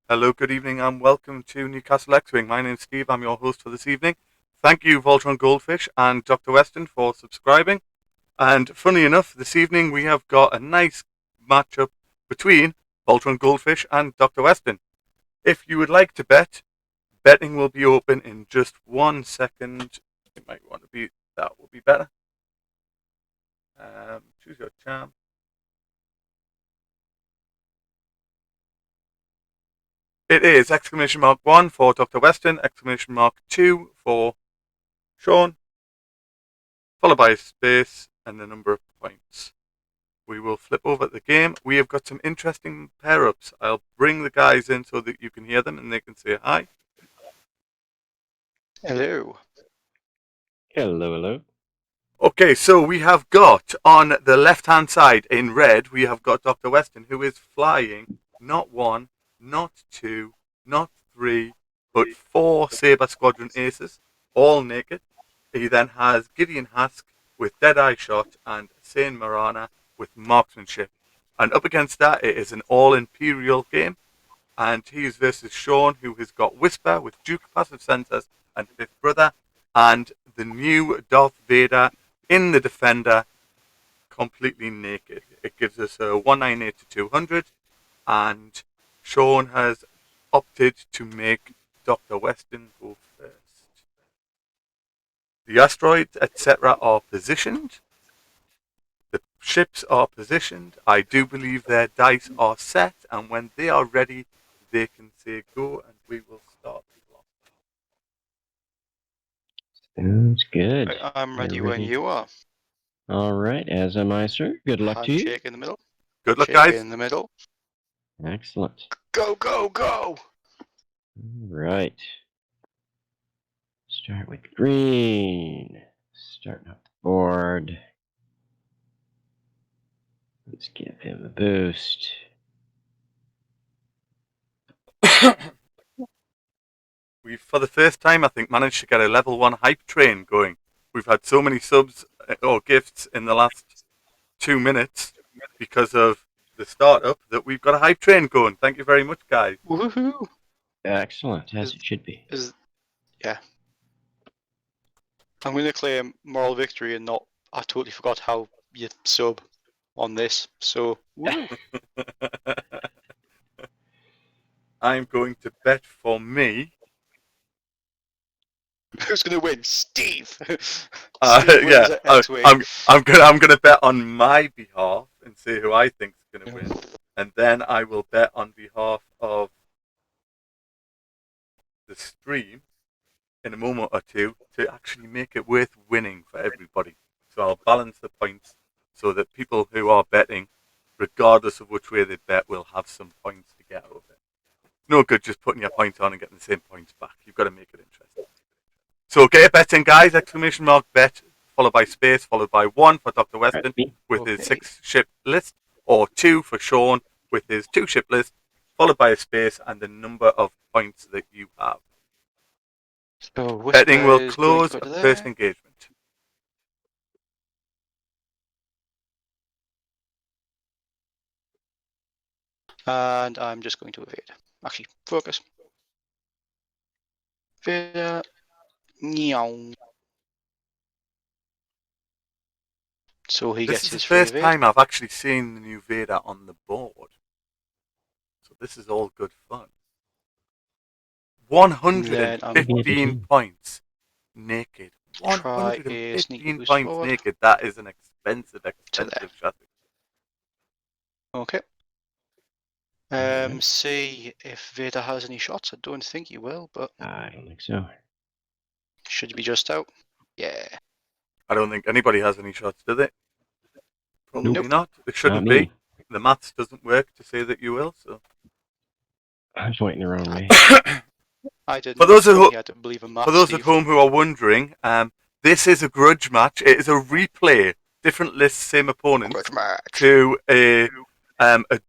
Hello, good evening, and welcome to Newcastle X-Wing. My name's Steve. I'm your host for this evening. Thank you, Voltron Goldfish and Dr. Weston, for subscribing. And funny enough, this evening we have got a nice matchup between Voltron Goldfish and Dr. Weston. If you would like to bet, betting will be open in just 1 second. You might want to be, that will be better. Choose your charm. It is exclamation mark 1 for Dr. Weston, exclamation mark 2 for Sean, followed by a space and the number of points. We will flip over the game. We have got some interesting pair-ups. I'll bring the guys in so that you can hear them and they can say hi. Hello. Hello, hello. Okay, so we have got on the left-hand side in red, we have got Dr. Weston, who is flying not one, not two, not three, but four Sabre Squadron aces, all naked. He then has Gideon Hask with Deadeye Shot and Sane Marana with Marksmanship. And up against that, it is an all-Imperial game. And he is versus Sean, who has got Whisper with Duke Passive Centers and Fifth Brother, and the new Darth Vader in the Defender, completely naked. It gives us a 198 to 200, and Sean has opted to make Dr. Weston go first. The asteroids, etc., are positioned. The ships are positioned. I do believe their dice are set, and when they are ready, they can say go, and we will start. Sounds good. I'm ready You're when you are. All right, as am I, sir. Good luck to you. Handshake in the middle. Good luck, Shake guys. in the middle. Excellent. Go, go, go! All right. Start with green. Starting up the board. Let's give him a boost. We've, for the first time, I think, managed to get a level 1 hype train going. We've had so many subs or gifts in the last 2 minutes because of the startup that we've got a hype train going. Thank you very much, guys. Woohoo! Excellent, as it should be. Yeah. I'm going to claim moral victory and not. I totally forgot how you sub on this. So, woo. I'm going to bet for me. Who's going to win? Steve. Steve Yeah, wins at X-Wing. I'm gonna bet on my behalf and see who I think is gonna win, and then I will bet on behalf of the stream in a moment or two to actually make it worth winning for everybody. So I'll balance the points so that people who are betting, regardless of which way they bet, will have some points to get out of it. No good just putting your point on and getting the same points back. You've got to make it interesting. So get a bet in, guys! Exclamation mark bet, followed by space, followed by 1 for Dr. Weston with his 6-ship list, or 2 for Sean with his 2-ship list, followed by a space and the number of points that you have. So Betting will close at first engagement. And I'm just going to evade. Actually, focus. Vader. Meow. So he This gets is the his free first evade. time I've actually seen the new Vader on the board. So this is all good fun. 115 points naked. Try a sneaky 115 boost points forward. naked. That is an expensive shot. Okay. See if Vader has any shots. I don't think he will, but I don't think so. Should be just out. Yeah. I don't think anybody has any shots, do they? Probably Nope. not. It shouldn't be. The maths doesn't work to say that you will. So I was waiting the wrong way. I didn't. For those at home who are wondering, this is a grudge match. It is a replay, different lists, same opponents, to a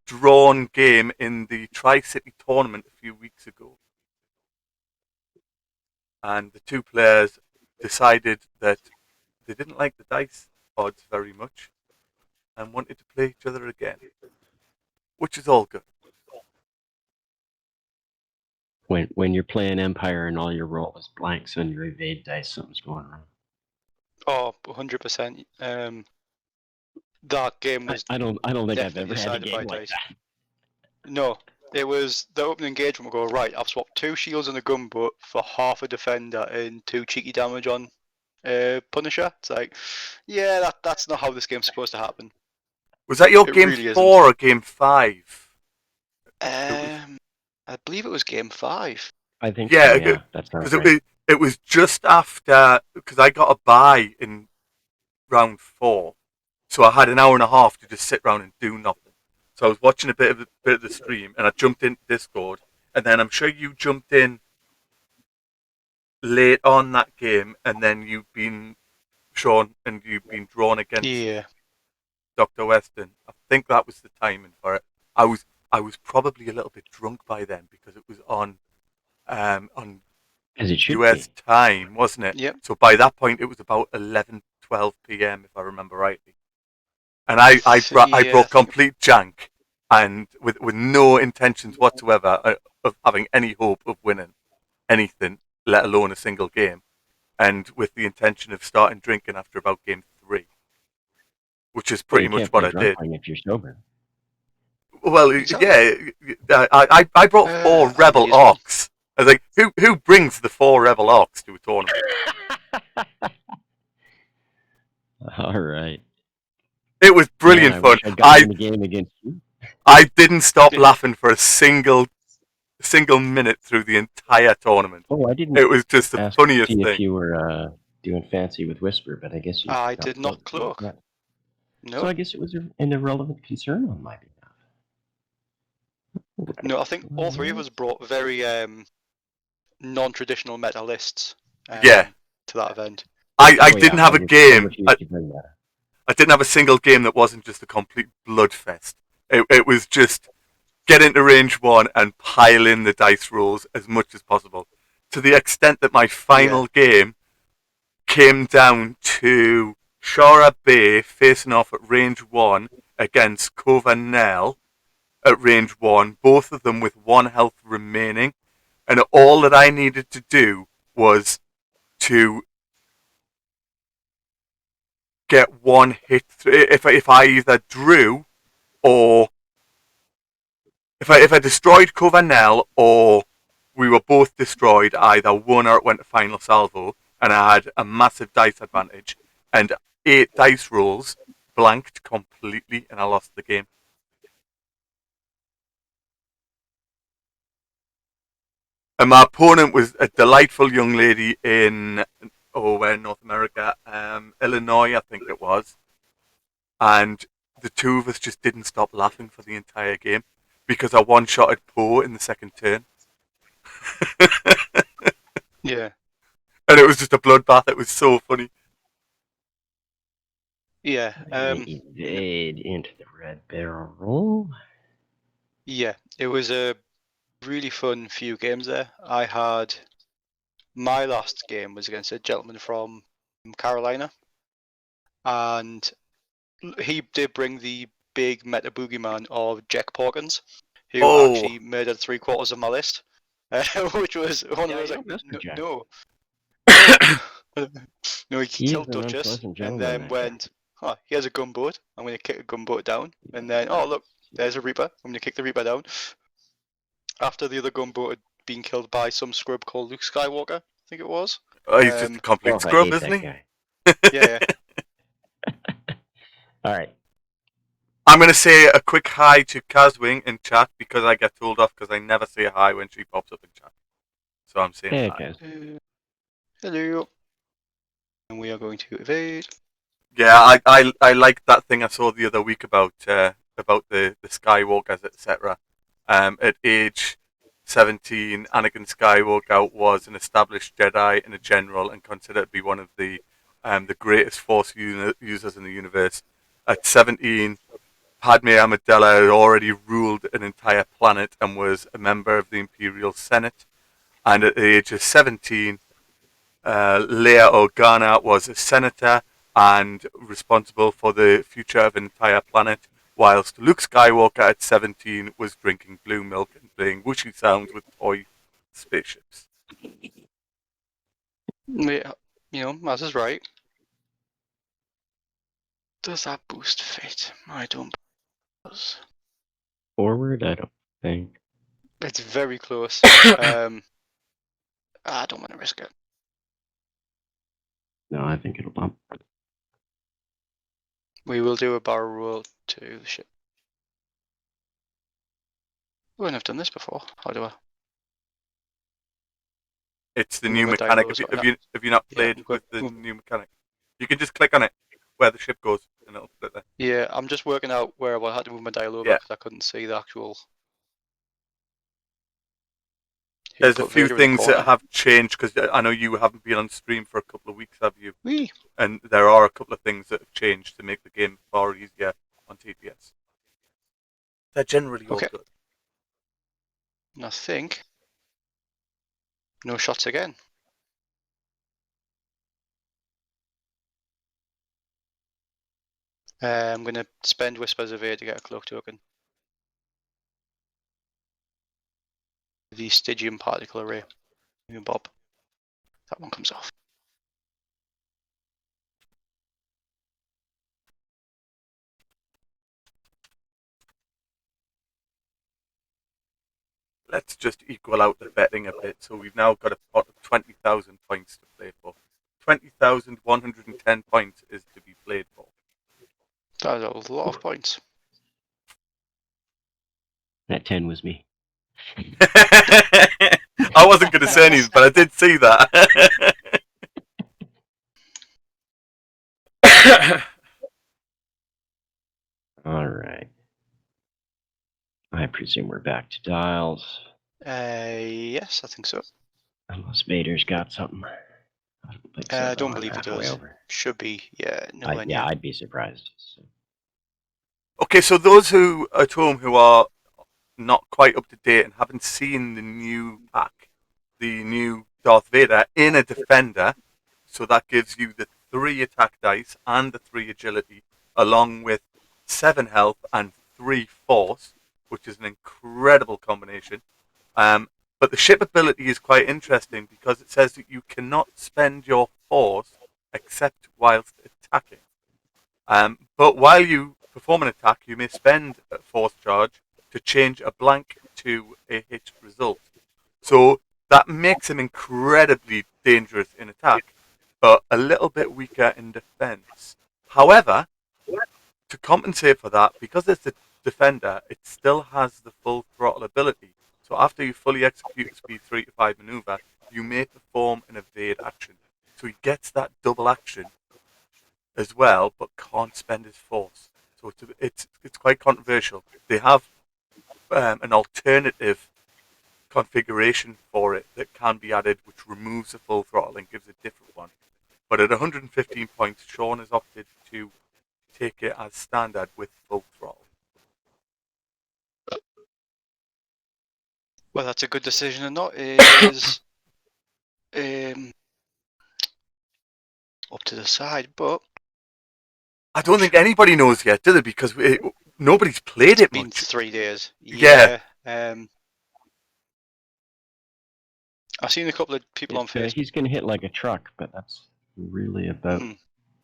drawn game in the Tri-City tournament a few weeks ago. And the two players decided that they didn't like the dice odds very much and wanted to play each other again, which is all good. When you're playing Empire and all your roll is blanks on your evade dice, something's going wrong. Oh, 100%. That game was I don't think I've definitely ever had a decided game by like dice. that. No, it was the opening engagement. We go, right, I've swapped 2 shields and a gunboat for half a defender and 2 cheeky damage on Punisher. It's like, yeah, that's not how this game's supposed to happen. Was that your It game really 4 isn't. or game 5? I believe it was game 5. I think Yeah, so, yeah. That's because right. it was just after, because I got a bye in round 4, so I had an hour and a half to just sit around and do nothing. So I was watching a bit of the stream, and I jumped into Discord, and then I'm sure you jumped in late on that game, and then you've been shown and you've been drawn against Yeah. DRWeston. I think that was the timing for it. I was probably a little bit drunk by then because it was on As it should US be. time, wasn't it? Yep. So by that point, it was about 11-12 p.m. if I remember rightly. And I brought complete jank, and with no intentions whatsoever of having any hope of winning anything, let alone a single game, and with the intention of starting drinking after about game 3, which is pretty You much can't what play I drunk did. playing if you're sober. Well, Exactly. yeah, I brought 4 I rebel may as well. orcs. I was like, who brings the 4 rebel orcs to a tournament? All right. It was brilliant Man, I fun. wish I'd gotten in the game against you. I didn't stop laughing for a single minute through the entire tournament. Oh, I didn't It was just the ask to funniest see thing. if you were doing fancy with Whisper, but I guess you I got did not cloak. cloak. So No. I guess it was an irrelevant concern on my behalf. No, I think all 3 of us brought very non-traditional meta lists Yeah. to that event. I didn't have a game. I didn't have a single game that wasn't just a complete bloodfest. It was just get into range 1 and pile in the dice rolls as much as possible. To the extent that my final game came down to Shara Bay facing off at range 1 against Covanel at range 1, both of them with 1 health remaining. And all that I needed to do was to get 1 hit through. If I either drew or if I destroyed Covanel or we were both destroyed, I either won or it went to final salvo, and I had a massive dice advantage. And 8 dice rolls blanked completely, and I lost the game. And my opponent was a delightful young lady in North America, Illinois, I think it was. And the two of us just didn't stop laughing for the entire game because I one-shotted Poe in the second turn. Yeah. And it was just a bloodbath. It was so funny. Yeah. Evade into the red barrel. Yeah. It was a really fun few games there. I had my last game was against a gentleman from Carolina, and he did bring the big meta boogeyman of Jack Porkins, who actually murdered 3/4 of my list, which was one of those like, no, he killed Duchess, and then went, oh, he has a gunboat, I'm going to kick a gunboat down, and then, oh look, there's a Reaper, I'm going to kick the Reaper down. After the other gunboat had been killed by some scrub called Luke Skywalker, I think it was. He's just a complete scrub, isn't he? Yeah. Alright. I'm going to say a quick hi to Kazwing in chat because I get told off because I never say hi when she pops up in chat. So I'm saying hi. Hello. And we are going to evade. Yeah, I liked that thing I saw the other week about the Skywalkers, etc. At age 17, Anakin Skywalker was an established Jedi and a general, and considered to be one of the greatest Force users in the universe. At 17, Padme Amidala had already ruled an entire planet and was a member of the Imperial Senate. And at the age of 17, Leia Organa was a senator and responsible for the future of an entire planet, whilst Luke Skywalker at 17 was drinking blue milk and playing whooshy sounds with toy spaceships. Yeah, Maz is right. Does that boost fit? I don't. Forward, I don't think. It's very close. I don't want to risk it. No, I think it'll bump. We will do a barrel roll to the ship. We wouldn't have done this before. How do I? It's the new Movement die mechanic. rolls Have like you not Yeah, played we've with got- the new mechanic? You can just click on it where the ship goes, and it'll put it there. Yeah, I'm just working out where I had to move my dial over Yeah. because I couldn't see the actual. There's a few things that have changed because I know you haven't been on stream for a couple of weeks, have you? Wee. And there are a couple of things that have changed to make the game far easier on TTS. They're generally all Okay. good. And I think no shots again. I'm going to spend Whispers of Air to get a cloak token. The Stygian particle array. Bob. That one comes off. Let's just equal out the betting a bit. So we've now got a pot of 20,000 points to play for. 20,110 points is to be played for. That is a lot of points. That 10 was me. I wasn't going to say anything, but I did see that. All right. I presume we're back to dials. Yes, I think so. Unless Vader's got something. I don't think so. I don't though. believe We're it halfway does. over. Should be, yeah. Nowhere Yeah, near. I'd be surprised. So. Okay, so those who at home who are not quite up to date and haven't seen the new pack, the new Darth Vader in a Defender, so that gives you the 3 attack dice and the 3 agility, along with 7 health and 3 force, which is an incredible combination. But the ship ability is quite interesting because it says that you cannot spend your force except whilst attacking. But while you perform an attack, you may spend a force charge to change a blank to a hit result. So that makes him incredibly dangerous in attack, but a little bit weaker in defense. However, to compensate for that, because it's a defender, it still has the full throttle ability. So after you fully execute the speed 3 to 5 maneuver, you may perform an evade action. So he gets that double action as well, but can't spend his force. So it's quite controversial. They have an alternative configuration for it that can be added, which removes the full throttle and gives a different one. But at 115 points, Sean has opted to take it as standard with full throttle. Well, that's a good decision or not is up to the side, but I don't think anybody knows yet, do they? Because nobody's played it it's been much. 3 days. Yeah. I've seen a couple of people on Facebook. He's going to hit like a truck, but that's really about Mhm.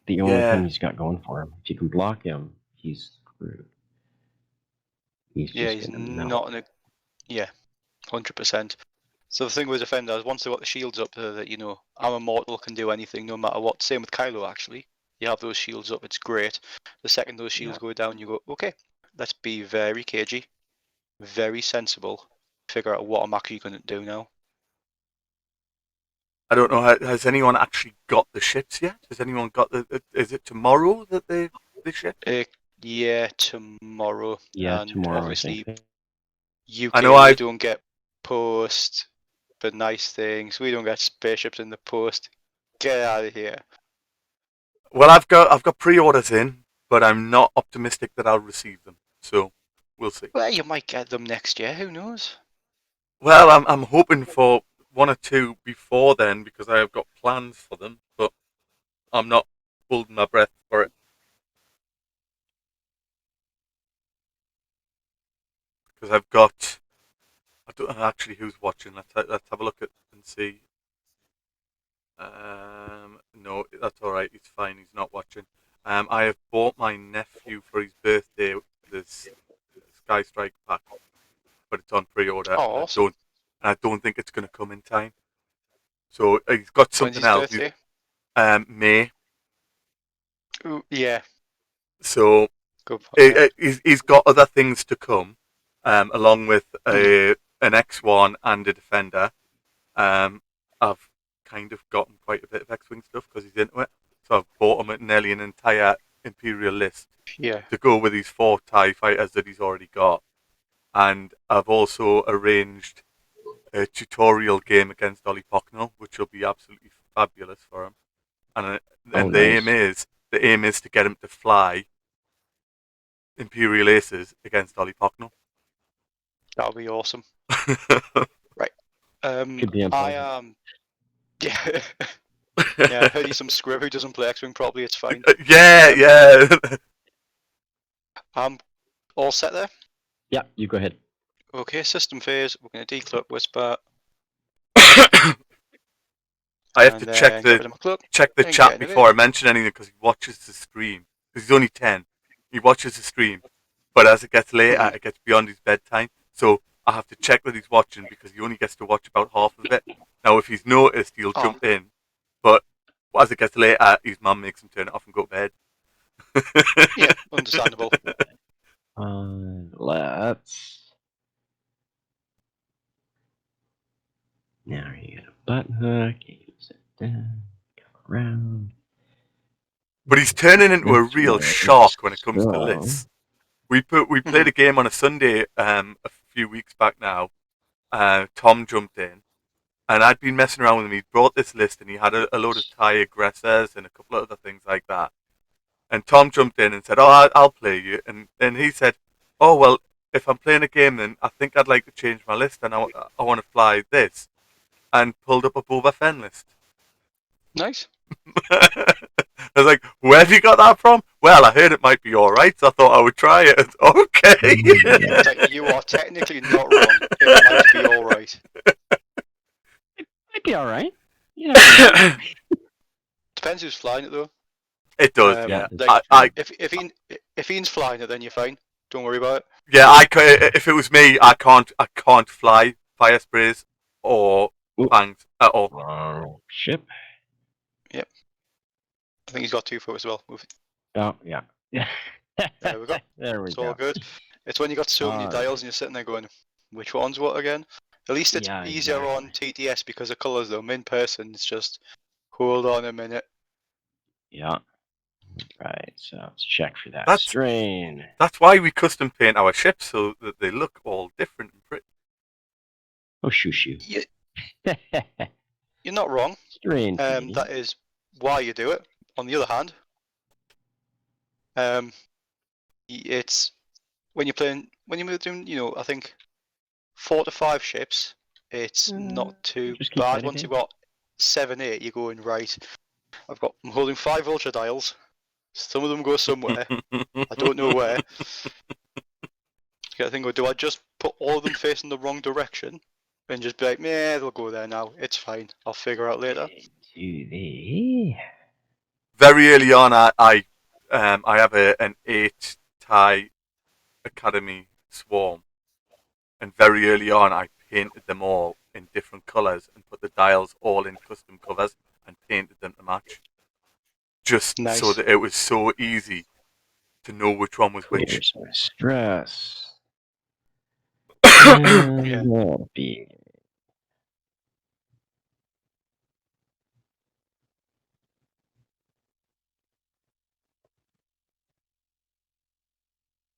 the only Yeah. thing he's got going for him. If you can block him, he's screwed. He's Yeah, just he's going to melt. not in a. Yeah, 100%. So the thing with defenders, once they got the shields up there, that I'm immortal, can do anything, no matter what. Same with Kylo, actually. You have those shields up, it's great. The second those shields go down, you go, okay, let's be very cagey, very sensible, figure out what I'm actually going to do now. I don't know. Has anyone actually got the ships yet? Has anyone got the? Is it tomorrow that the ship? Yeah, tomorrow. Yeah, and tomorrow, obviously, I think. UK, I know we I've- don't get post, but nice things. We don't get spaceships in the post. Get out of here. Well, I've got pre-orders in, but I'm not optimistic that I'll receive them. So we'll see. Well, you might get them next year. Who knows? Well, I'm hoping for 1 or 2 before then because I have got plans for them, but I'm not holding my breath for it because I've got I don't know actually who's watching. Let's have a look at and see. No, that's all right. He's fine. He's not watching. I have bought my nephew for his birthday this Sky Strike pack, but it's on pre-order, Oh, and awesome. I don't think it's going to come in time. So he's got When's something his else. birthday? May. Ooh, yeah, So good. Yeah. he's got other things to come, along with Mhm. an X1 and a Defender. I've kind of gotten quite a bit of X-Wing stuff because he's into it. So I've bought him nearly an entire Imperial list Yeah. to go with these 4 TIE fighters that he's already got. And I've also arranged a tutorial game against Ollie Pocknell, which will be absolutely fabulous for him. And Oh, the nice. aim is to get him to fly Imperial Aces against Ollie Pocknell. That'll be awesome. Right. Could be I unpleasant. yeah. Yeah, I heard he's some squib who doesn't play X-Wing properly, it's fine. Yeah, yeah. I'm all set there. Yeah, you go ahead. Okay, system phase, we're gonna decloak Whisper I have to and then get rid of my cloak check the and get chat in of before it. I mention anything because he watches the stream. Because he's only 10. He watches the stream, but as it gets later, Mhm. it gets beyond his bedtime. So I have to check that he's watching because he only gets to watch about half of it. Now, if he's noticed, he'll Oh, jump in, but as it gets later, his mum makes him turn it off and go to bed. yeah, understandable. Let's. Now you get a button hook. You can sit down, come around. But he's turning into a This real way is shark when it comes to so. lists. We played Mhm. a game on a Sunday a few weeks back now. Tom jumped in, and I'd been messing around with him. He brought this list, and he had a load of Thai aggressors and a couple of other things like that. And Tom jumped in and said, "Oh, I'll play you." And he said, "Oh well, if I'm playing a game, then I think I'd like to change my list, and I want to fly this." And pulled up a Boba Fett list. Nice. I was like, "Where have you got that from?" Well, I heard it might be all right, so I thought I would try it. Okay. It's like, you are technically not wrong. It might be alright. Might be all right. You never know. Depends who's flying it though. It does, Yeah, yeah. that's true. If Ian's flying it, then you're fine. Don't worry about it. Yeah, if it was me, I can't fly fire sprays or Ooh, fangs at all. wrong ship. Yep. I think he's got 2 foot as well. Oh, yeah. There we go. There we It's go. all good. It's when you got so many dials and you're sitting there going, which one's what again? At least it's Yeah, easier on TTS because of colours though. In person, it's just, hold on a minute. Yeah. Right, so let's check for that That's strain. that's why we custom paint our ships so that they look all different and pretty. Oh, shoo shoo. You're not wrong. Strain painting. That is why you do it. On the other hand, it's when you're doing, I think 4 to 5 ships, it's not too just keep bad. fighting Once it. you've got 7, 8, you're going right. I'm holding 5 ultra dials. Some of them go somewhere. I don't know where. I think, do I just put all of them facing the wrong direction and just be like, meh, they'll go there now. It's fine. I'll figure out later. Very early on, I have an 8 Thai Academy swarm, and very early on, I painted them all in different colours and put the dials all in custom covers and painted them to match, just so Nice. that it was so easy to know which one was which. Here's my stress. Yeah.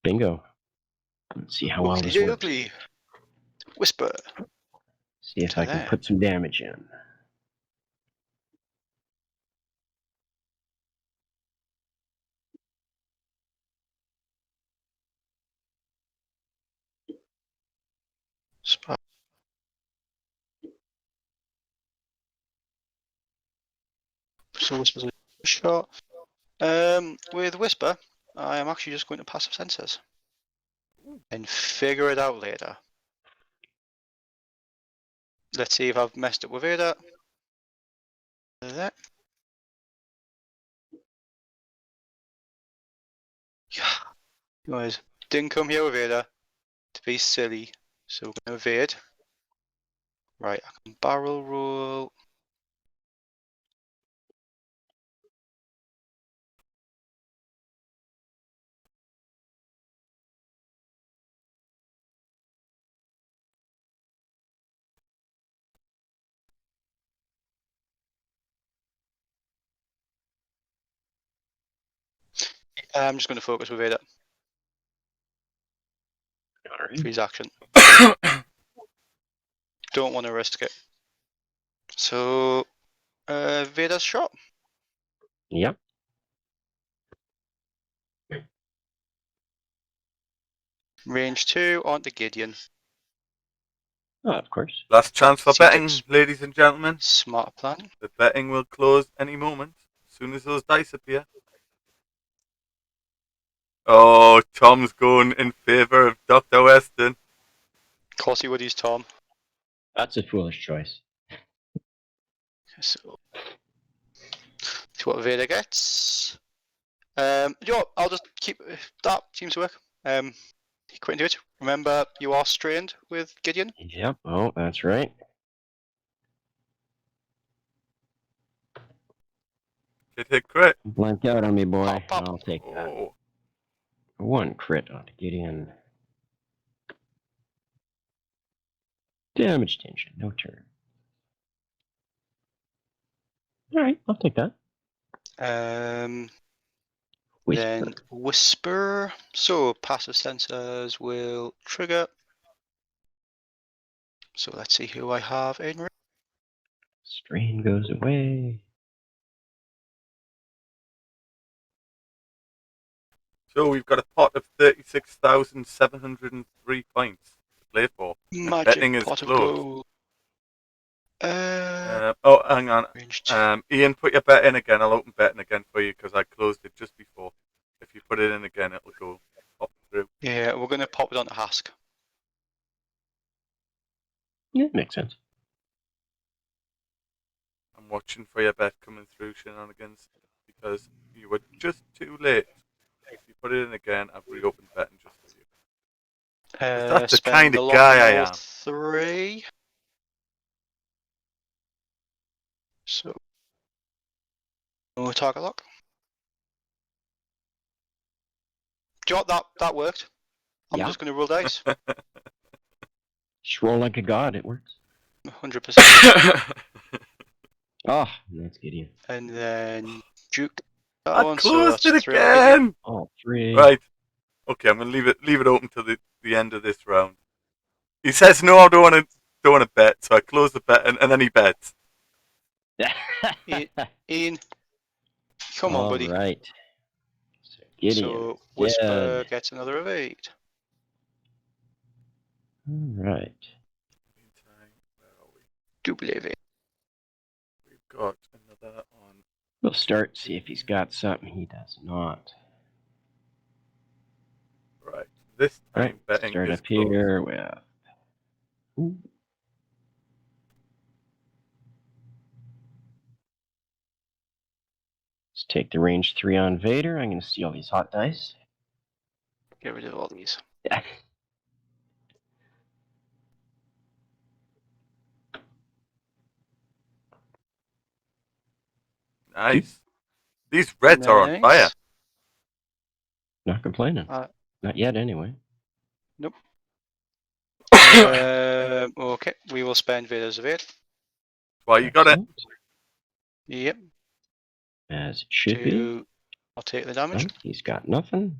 Bingo. Let's see how well this works. Ugly. Whisper. See if To I can there. put some damage in. So Whisper's a shot. With Whisper, I am actually just going to passive sensors and figure it out later. Let's see if I've messed up with Vader. There. Yeah. Guys, didn't come here with Vader to be silly, so we're gonna evade. Right, I can barrel roll. I'm just gonna focus with Vader All for right. his action. Don't want to risk it. So, Vader's shot. Yep. Range 2 onto Gideon. Oh, of course. Last chance for Seems betting, like ladies and gentlemen. smart plan. The betting will close any moment, as soon as those dice appear. Oh, Tom's going in favour of Dr. Weston. Of course he would use Tom. That's a foolish choice. So, see what Vader gets. You know what, I'll just keep that. Seems to work. Quit into it. Remember, you are strained with Gideon. Yep. Oh, that's right. Hit crit. Blank out on me, boy. Pop, pop. I'll take that. Oh, One crit on Gideon. Damage tension. No turn. All right. I'll take that. Whisper. Then Whisper. So passive sensors will trigger. So let's see who I have in range. Strain goes away. so we've got a pot of 36,703 points to play for. betting Magic is pot of closed. gold. Oh, hang on. Range 2. Ian, put your bet in again. I'll open betting again for you because I closed it just before. If you put it in again, it'll go pop through. Yeah, we're gonna pop it onto Hask. Yeah, makes sense. I'm watching for your bet coming through, Shenanigans, because you were just too late. If you put it in again, I've reopened betting just for you. That's the Spend kind the of guy I Lockmore am. 3. So, no target lock. Do you know what? That worked. I'm Yeah. just gonna roll dice. Just roll like a god. It works. 100%. Oh, that's Gideon. And then Duke. That I one, so closed that's it 3 on Gideon. Oh, again. all three. Right. Okay, I'm gonna leave it open till the end of this round. He says no, I don't want to bet, so I close the bet and then he bets. Ian, come on, buddy. All right. So Gideon. So Whisper dead. gets another of 8. All right. Meantime, where are we? Double of 8. We've got another on. We'll start, see if he's got something. He does not. Right. This All time right. betting Start is up closed. here with. Ooh. Let's take the range 3 on Vader. I'm going to steal these hot dice. Get rid of all these. Yeah. Nice. These reds are on fire. Not complaining. Not yet, anyway. Nope. Okay, we will spend Vader's of 8. Well, you got it. Excellent. Yep. As it should be. I'll take the damage. No, he's got nothing.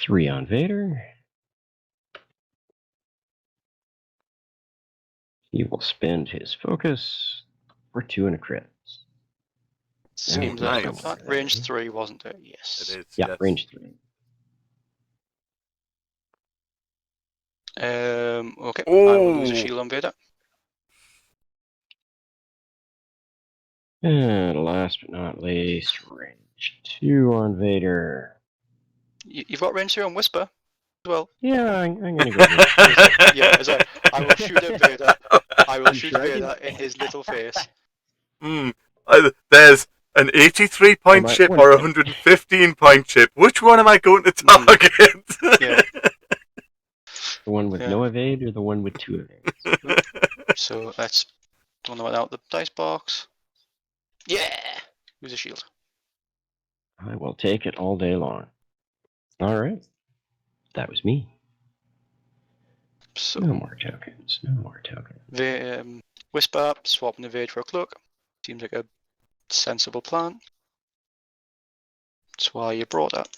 3 on Vader. He will spend his focus for 2 and a crit. Seems Ooh, like a nice. plan. Range 3, wasn't it? Yes. It is. Yeah, yes. range 3. Okay. I will lose a Oh. shield on Vader. And last but not least, range 2 on Vader. You've got range 2 on Whisper. well. Yeah, I'm gonna go. With Yeah, as I will shoot at Vader. I will You shoot sure I Vader can- in his little face. There's an 83-point my- chip one or a second. 115-point chip. Which one am I going to Mhm. target? Yeah. The one with Yeah. no evade or the one with 2 evades? So let's tournament out the dice box. Yeah! Use a shield. I will take it all day long. All right. That was me. So, No more tokens. No more tokens. Whisper, swap and evade for a cloak. Seems like a sensible plan. That's why you brought that.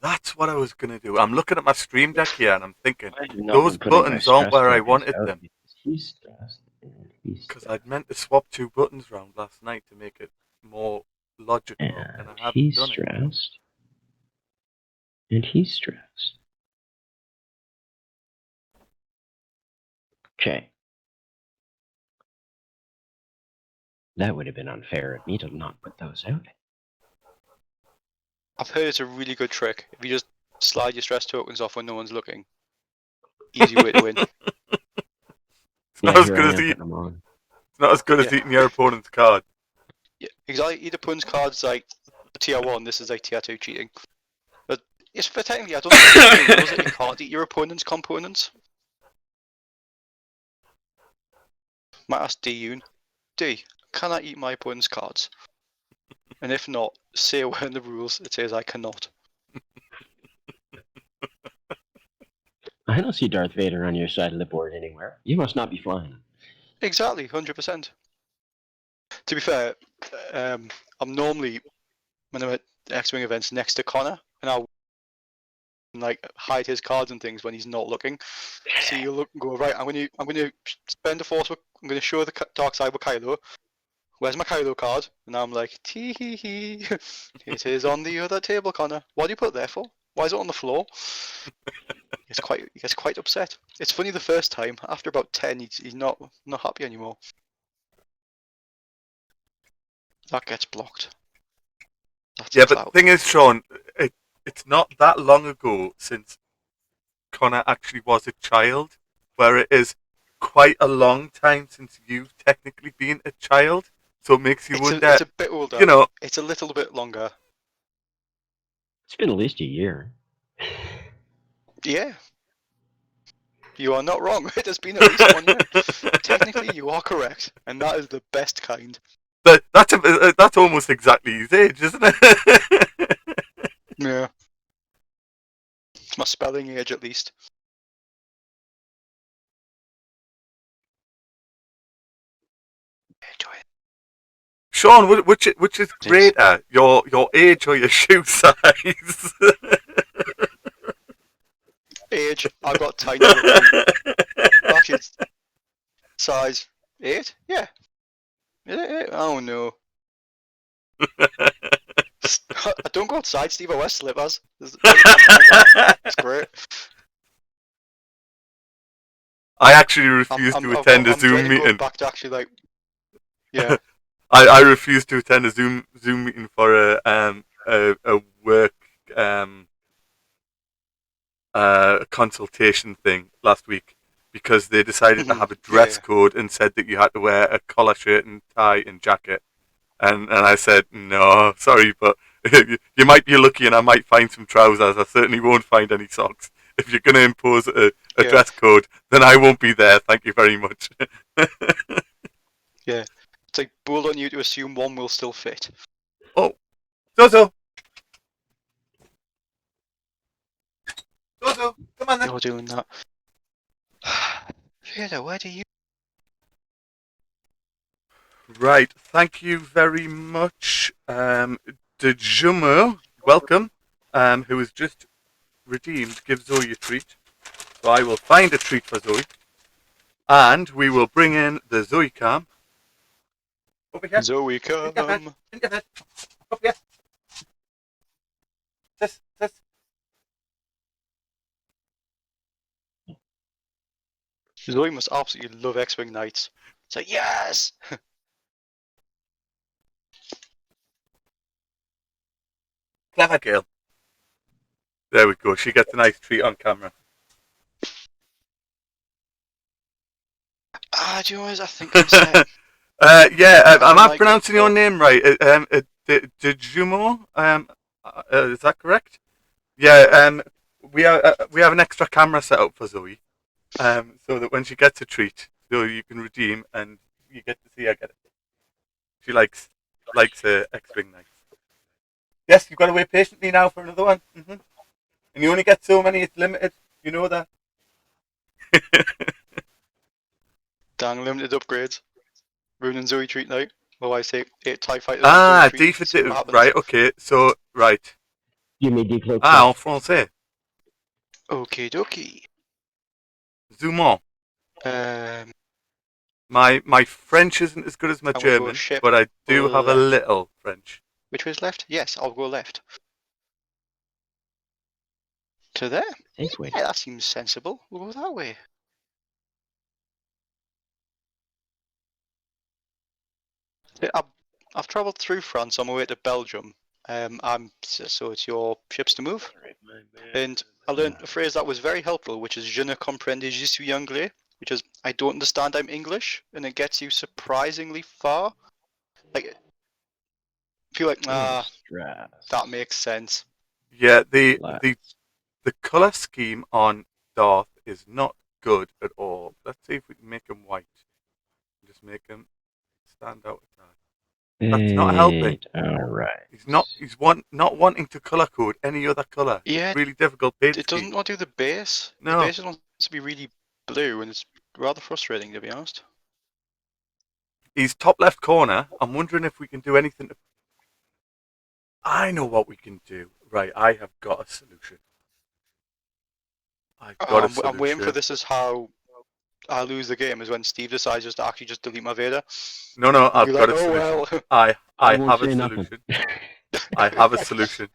That's what I was going to do. I'm looking at my stream deck here and I'm thinking, I have not those been putting my buttons aren't stress where I tokens wanted out them. because he's stressed and he's Because stressed. I'd meant to swap 2 buttons round last night to make it more logical, and I And haven't he's done it. stressed. And he's stressed. Okay. That would have been unfair of me to not put those out. I've heard it's a really good trick. If you just slide your stress tokens off when no one's looking. Easy way to win. It's Yeah, not as here good I as am putting them on. it's not as good as Yeah. eating your opponent's card. Yeah, exactly. Either pun's card's like tier 1, this is like tier 2 cheating. But it's for technically, I don't think it's in the rules that you can't eat your opponent's components. Might ask D-Un. D, can I eat my opponent's cards? And if not, say where in the rules it says I cannot. I don't see Darth Vader on your side of the board anywhere. You must not be flying. Exactly, 100%. To be fair, I'm normally, when I'm at X-Wing events, next to Connor, and I'll like hide his cards and things when he's not looking. So you look and go, right, I'm gonna spend a force. I'm gonna show the dark side with Kylo. Where's my Kylo card? And I'm like, tee hee hee. It is on the other table, Connor. What do you put there for? Why is it on the floor? He gets quite upset. It's funny the first time. After about 10, he's not happy anymore. That gets blocked. That's Yeah, a but the clout. thing is, Sean, it's not that long ago since Connor actually was a child, where it is quite a long time since you've technically been a child. So it makes you wonder, It's a bit older. you know, It's a little bit longer. It's been at least a year. Yeah. You are not wrong. It has been at least 1 year. Technically, you are correct, and that is the best kind. that's almost exactly his age, isn't it? Yeah. It's my spelling age, at least. Enjoy it. Sean, which is greater, your age or your shoe size? Age, I've got tiny little feet. Actually, it's size 8? Yeah. Oh no. I don't go outside, Steve. I wear slippers. It's great. I actually refuse to attend a I'm Zoom dreading going meeting. back to actually like, yeah. I refuse to attend a Zoom meeting for a work consultation thing last week because they decided to have a dress code and said that you had to wear a collar shirt and tie and jacket. And I said, no, sorry, but you might be lucky and I might find some trousers. I certainly won't find any socks. If you're going to impose a dress code, then I won't be there. Thank you very much. Yeah. It's like bold on you to assume one will still fit. Oh, Zozo. Zozo, come on then. You're doing that. Vader, where do you... Right, thank you very much. Dejumo, welcome, who has just redeemed, give Zoe a treat. So I will find a treat for Zoe. And we will bring in the Zoe cam. Over here. Zoe, come. In your head. Up here. This. Zoe must absolutely love X-Wing Knights. It's like, yes! Clever girl. There we go. She gets a nice treat on camera. Do you know what? I think I'm set. Am I like pronouncing it, your but- name right? Jumo? Is that correct? Yeah. We have an extra camera set up for Zoe, so that when she gets a treat, so you can redeem and you get to see her get it. She likes X-wing knights. Yes, you've got to wait patiently now for another one. And you only get so many. It's limited. You know that. Dang, limited upgrades. Ruining Zoe treat night. Well, I say 8 TIE fighters on Zoe D treat. for See what happens. right. Okay. So right. You may declare. En français. Okie dokie. Zoomon. My French isn't as good as my I'm gonna go German, ship but I do have a left. little French. Which way's left? Yes, I'll go left. To there? This way. Yeah, that seems sensible. We'll go that way. Yeah, I've travelled through France on my way to Belgium. So it's your ships to move. And I learned a phrase that was very helpful, which is "Je ne comprends je suis anglais," which is "I don't understand, I'm English," and it gets you surprisingly far. Like, I feel like Stress. that makes sense. Yeah, the Let's- the color scheme on Darth is not good at all. Let's see if we can make him white. Just make him stand out a tad. That's not helping. All right. He's not wanting to color code any other color. Yeah, It's really difficult paint It doesn't scheme. want to do the base. No. The base wants to be really blue, and it's rather frustrating, to be honest. He's top left corner. I'm wondering if we can do anything to... I know what we can do. Right, I have got a solution. I've got a solution. I'm waiting for this is how I lose the game, is when Steve decides just to actually just delete my Vader. No, I've got a solution. Well. I won't have a say nothing. solution. I have a solution.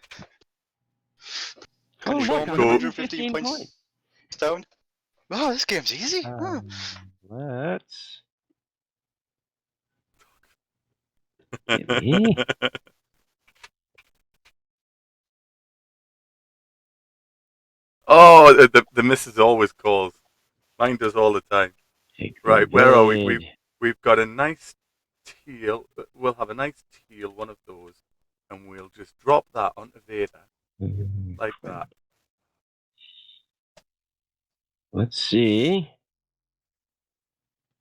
Can you show look, him Cool. 115 points down? Oh, this game's easy. Let's. Give me. Oh, the missus always calls. Mine does all the time. Right, where are we? We've got a nice teal. We'll have a nice teal, one of those, and we'll just drop that onto Vader like that. Let's see.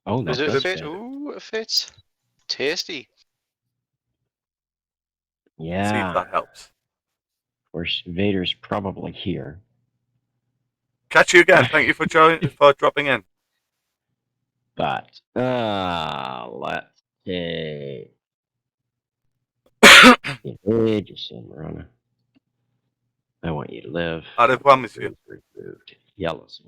Oh, Does that it does fit? fit. Ooh, it fits. Tasty. Yeah. See if that helps. Of course, Vader's probably here. Catch you again. Thank you for dropping in. But let's take just Marana. I want you to live. Au revoir, monsieur. Removed. Yellows.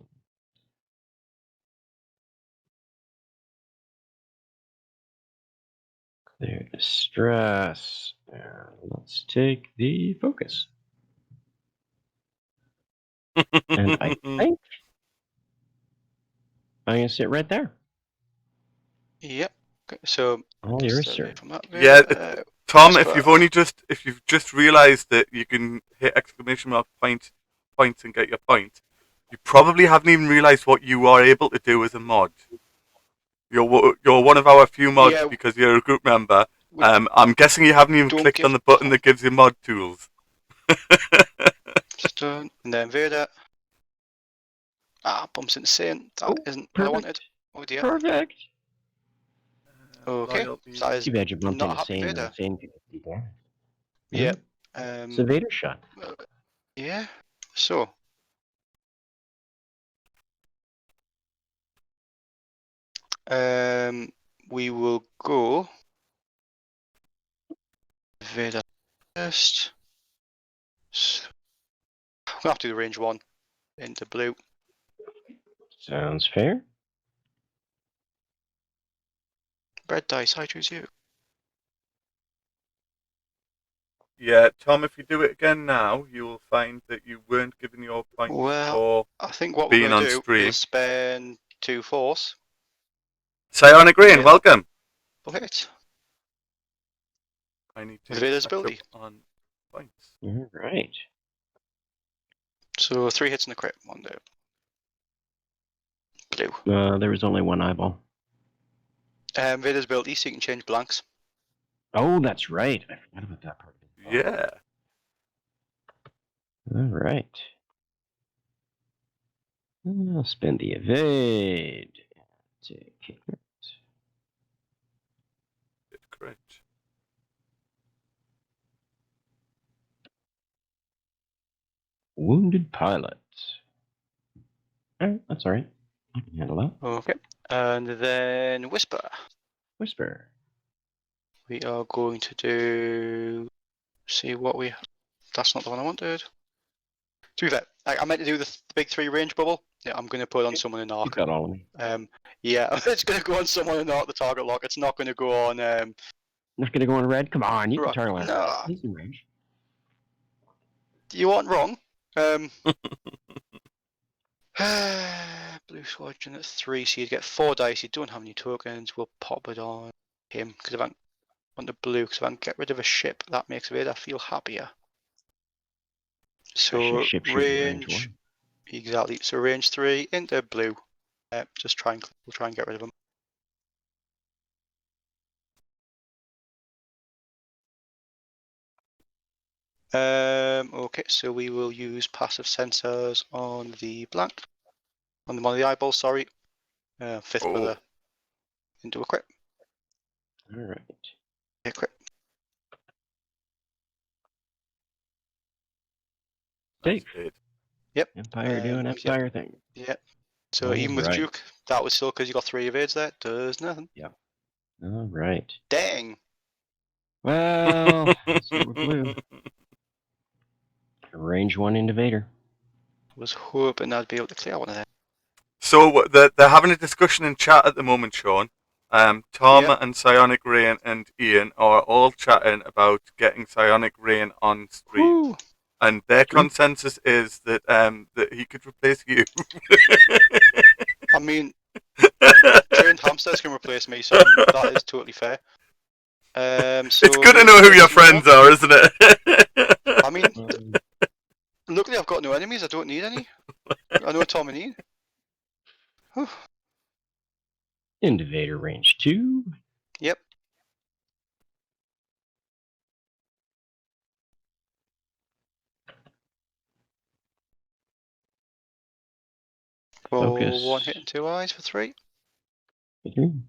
Clear distress. And let's take the focus. And I think I'm gonna sit right there. Yep. Okay, so All yours, stay sir. away from that Yeah, Vader. Tom, Whisper. if you've just realised that you can hit exclamation mark points and get your point, you probably haven't even realised what you are able to do as a mod. You're one of our few mods Yeah. because you're a group member. We I'm guessing you haven't even don't clicked give on the button that gives you mod tools. Stone, and then Vader. Bumps into Saint. That isn't what I wanted. Oh dear. Perfect. Okay. Loyalty. So that is Too bad you bumped not into happy Sane. Vader. Sane could be there. Yep. It's a Vader shot. Yeah. So. We will go Vader first. We'll have to do the range one into blue. Sounds fair. Red dice, I choose you. Yeah, Tom, if you do it again now, you will find that you weren't given your points Well, for I think what we're being going on to do stream. is spend 2 force. Psionic Rain, Yeah. welcome. For hit. I need to With Vader's catch up ability. on points. All right. So 3 hits in the crit. 1 day. Blue. There was only one eyeball. Vader's ability, so you can change blanks. Oh, that's right. I forgot about that part. Yeah. All right. I'll spend the evade. Take it. Good crit. Wounded pilot. All right, that's all right. I can handle that. Okay. And then Whisper. Whisper. We are going to do. See what we. That's not the one I wanted. To be fair, I meant to do the big 3 range bubble. Yeah, I'm going to put on someone in You've arc. got all of me. Yeah, it's going to go on someone in arc, the target lock. It's not going to go on. Not gonna go on red. Come on, you can Right. target on No. red. He's in range. You aren't wrong. Blue Squadron at 3, so you'd get 4 dice. You don't have any tokens. We'll pop it on him because if I on the blue, because if I can get rid of a ship, that makes Vader feel happier. Especially So ship shooting range range, 1. exactly. So range 3 into blue. Just we'll try and get rid of him. Okay, so we will use passive sensors on the blank, on one of the eyeballs. Sorry, 5th Oh. brother into a crit. All right. A crit. Dave. That's it. Yep. Empire doing Yep. Empire thing. Yep. So even with Alright. Duke, that was still because you got 3 evades there. Does nothing. All right. Dang. Well, let's start with blue. Range 1 into Vader. Was hoping I'd be able to clear one of them. So they're having a discussion in chat at the moment, Sean. Tom and Psionic Rain and Ian are all chatting about getting Psionic Rain on stream. Woo. And their consensus is that that he could replace you. I mean, trained hamsters can replace me, so that is totally fair. So it's good to know who your friends are, isn't it? I mean, luckily I've got no enemies. I don't need any. I know Tom and Ian. Into Vader range 2. Yep. Focus. 1 hit and 2 eyes for 3. I'm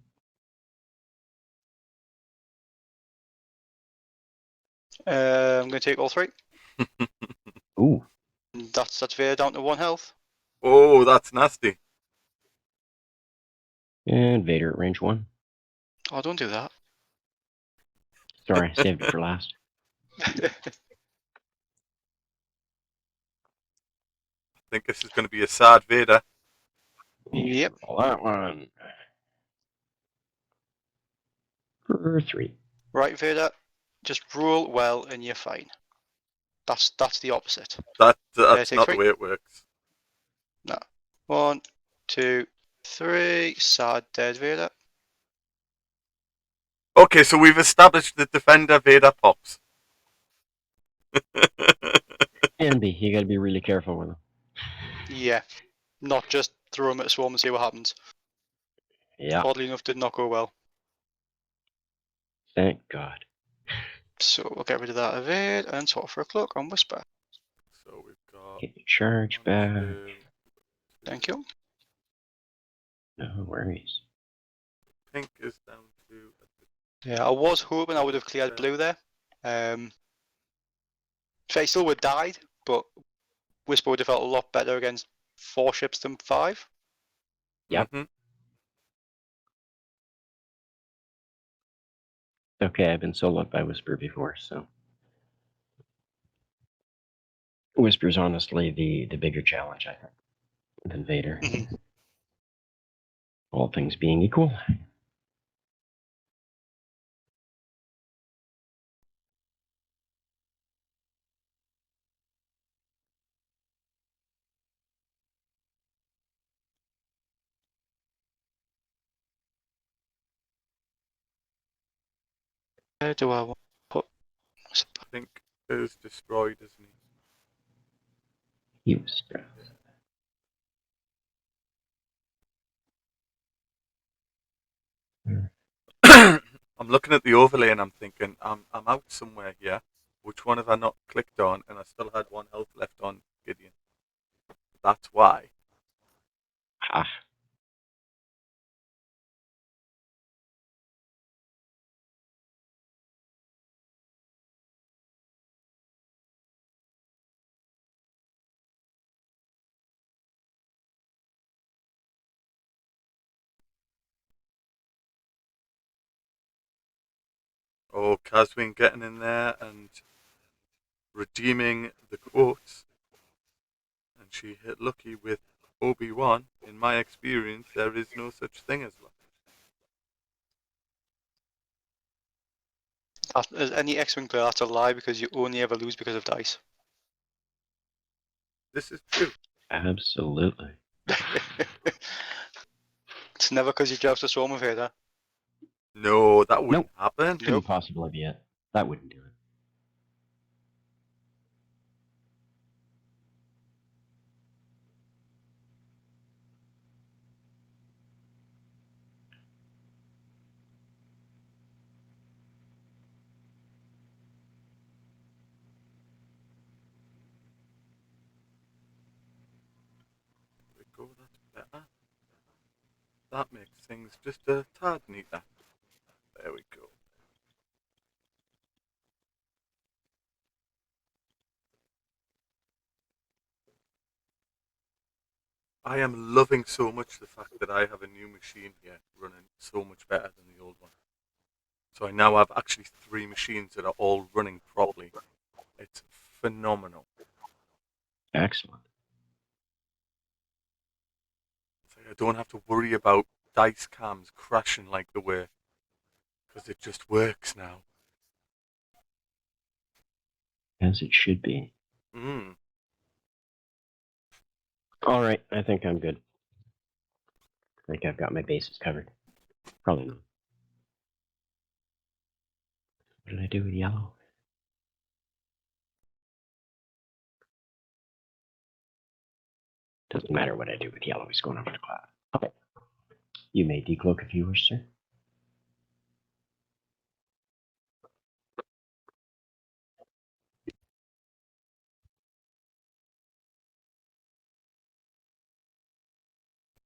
going to take all 3. Ooh. That's Vader down to 1 health. Oh, that's nasty. And Vader at range 1. Oh, don't do that. Sorry, I saved it for last. I think this is going to be a sad Vader. Yep. Roll that one. For 3. Right, Vader. Just roll well and you're fine. That's the opposite. That's take not 3. the way it works. No. 1, 2, 3. Sad dead Vader. Okay, so we've established that Defender Vader pops. And B, you gotta be really careful with them. Yeah. Not just throw him at a swarm and see what happens. Yeah. Oddly enough, did not go well. Thank God. So we'll get rid of that evade and swap for a cloak on Whisper. So we've got Get the charge back. 2, Thank you. No worries. pink is down to. Yeah, I was hoping I would have cleared blue there. He still would have died, but Whisper would have felt a lot better against 4 ships than 5. Yep. Mhm. Okay, I've been soloed by Whisper before, so. Whisper's honestly the bigger challenge, I think, than Vader. All things being equal. Where do I want to put? Pink. is destroyed, isn't He was stressed. he? I'm looking at the overlay and I'm thinking, I'm out somewhere here. Which one have I not clicked on? And I still had 1 health left on Gideon. That's why. Ah, Oh, Caswin getting in there and redeeming the quotes. And she hit lucky with Obi-Wan. In my experience, there is no such thing as luck. As any X-Wing player, that's a lie because you only ever lose because of dice. This is true. absolutely. It's never because you joust a Storm of Vader. No, that wouldn't Nope. happen. Couldn't Nope. possibly be it. That wouldn't do it. There we go, that's better. That makes things just a tad neater. There we go. I am loving so much the fact that I have a new machine here running so much better than the old one. So I now have actually 3 machines that are all running properly. It's phenomenal. Excellent. So I don't have to worry about dice cams crashing like they were. Because it just works now. As it should be. Mm. All right, I think I'm good. I think I've got my bases covered. Probably not. What did I do with yellow? Doesn't matter what I do with yellow. He's going over to cloud. Okay. You may decloak if you wish, sir.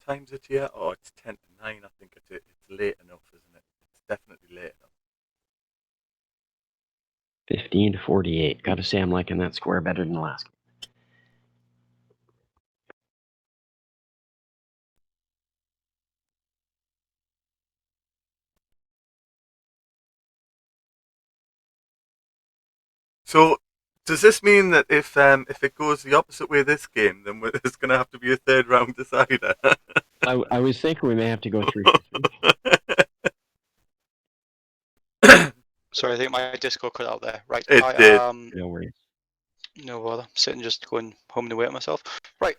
What time's it here? Oh, it's 10 to 9. I think it's late enough, isn't it? It's definitely late enough. 15 to 48. Gotta say I'm liking that square better than the last game. So, does this mean that if it goes the opposite way this game, then there's going to have to be a third round decider? I was thinking we may have to go 3 Sorry, I think my Discord cut out there. Right. It did. No worries. No bother. Sitting just going home and away at myself. Right.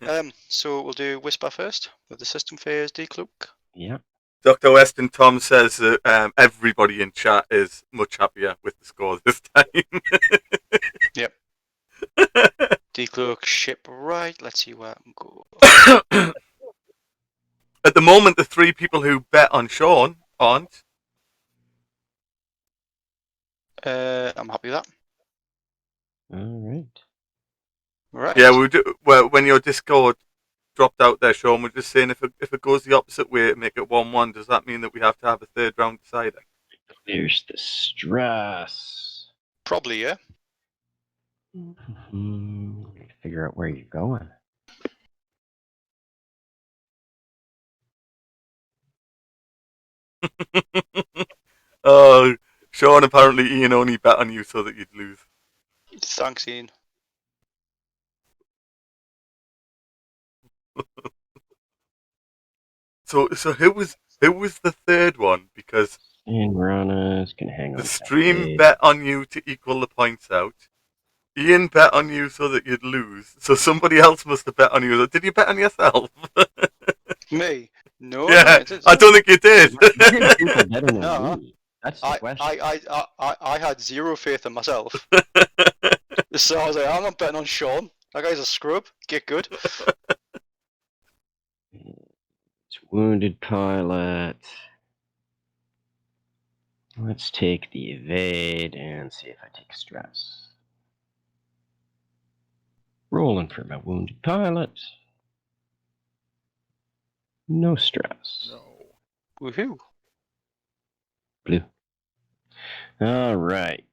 So we'll do Whisper first with the system phase decloak. Yeah. Dr. Weston Tom says that everybody in chat is much happier with the score this time. Yep. Decloak ship right. Let's see where I can go. At the moment, the 3 people who bet on Sean aren't. I'm happy with that. All right. Right. Yeah, when your Discord dropped out there, Sean, we're just saying if it goes the opposite way, make it 1-1. Does that mean that we have to have a third round decider? There's the stress. Probably, yeah. Figure out where you're going. Oh, Sean, apparently Ian only bet on you so that you'd lose. Thanks, Ian. So who was the third one? Because And Rana's gonna hang on. the to that stream page. bet on you to equal the points out. Ian bet on you so that you'd lose. So somebody else must have bet on you. Did you bet on yourself? Me? No. Yeah, no, I don't think you did. You're gonna people better than No. me. That's the question. I had zero faith in myself. So I was like, I'm not betting on Sean. That guy's a scrub. Get good. It's wounded pilot. Let's take the evade and see if I take stress. Rolling for my wounded pilot. No stress. No. Woohoo. Blue. All right.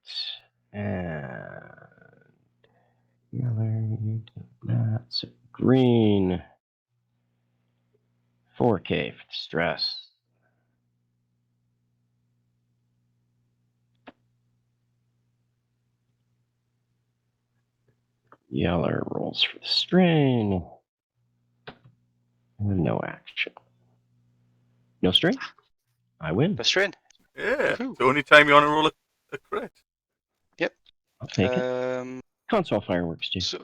And yellow, that's green. 4K for the stress. Yeller rolls for the strain. And no action. No strain. I win. Best strain. Yeah. Woohoo. It's the only time you want to roll a crit. I'll take it. Console fireworks too. So,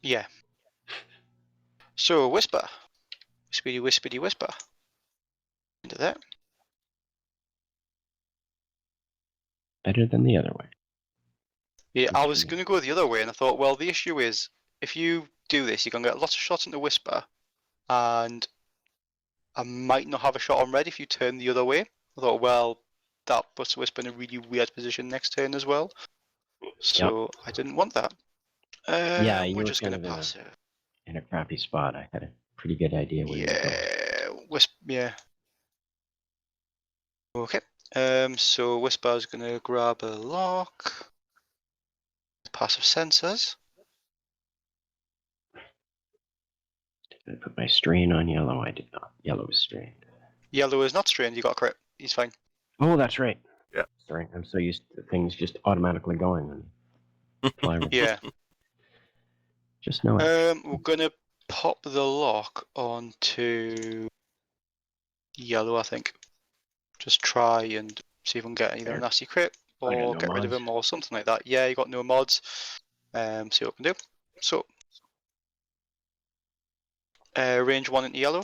yeah. So, whisper. Whispity, whispity, whisper. Into that. Better than the other way. Yeah, I was Interesting. going to go the other way, and I thought, well, the issue is, if you do this, you're going to get lots of shots into whisper, and I might not have a shot on red if you turn the other way. I thought, well, that puts whisper in a really weird position next turn as well. So I didn't want that. Yeah, you we're were just going kind to of pass it. in a crappy spot. I had a pretty good idea where you were going. Yeah. Okay. So Whisper's gonna grab a lock. Passive sensors. Did I put my strain on yellow? I did not. Yellow is strained. Yellow is not strained. You got a crit. He's fine. Oh, that's right. Yeah. Sorry, I'm so used to things just automatically going and fly. Yeah. Just no action. We're gonna pop the lock onto yellow, I think. Just try and see if we can get either a Fair. nasty crit I got or no get rid of mods. him or something like that. Yeah, you got no mods. See what we can do. So, range 1 into yellow.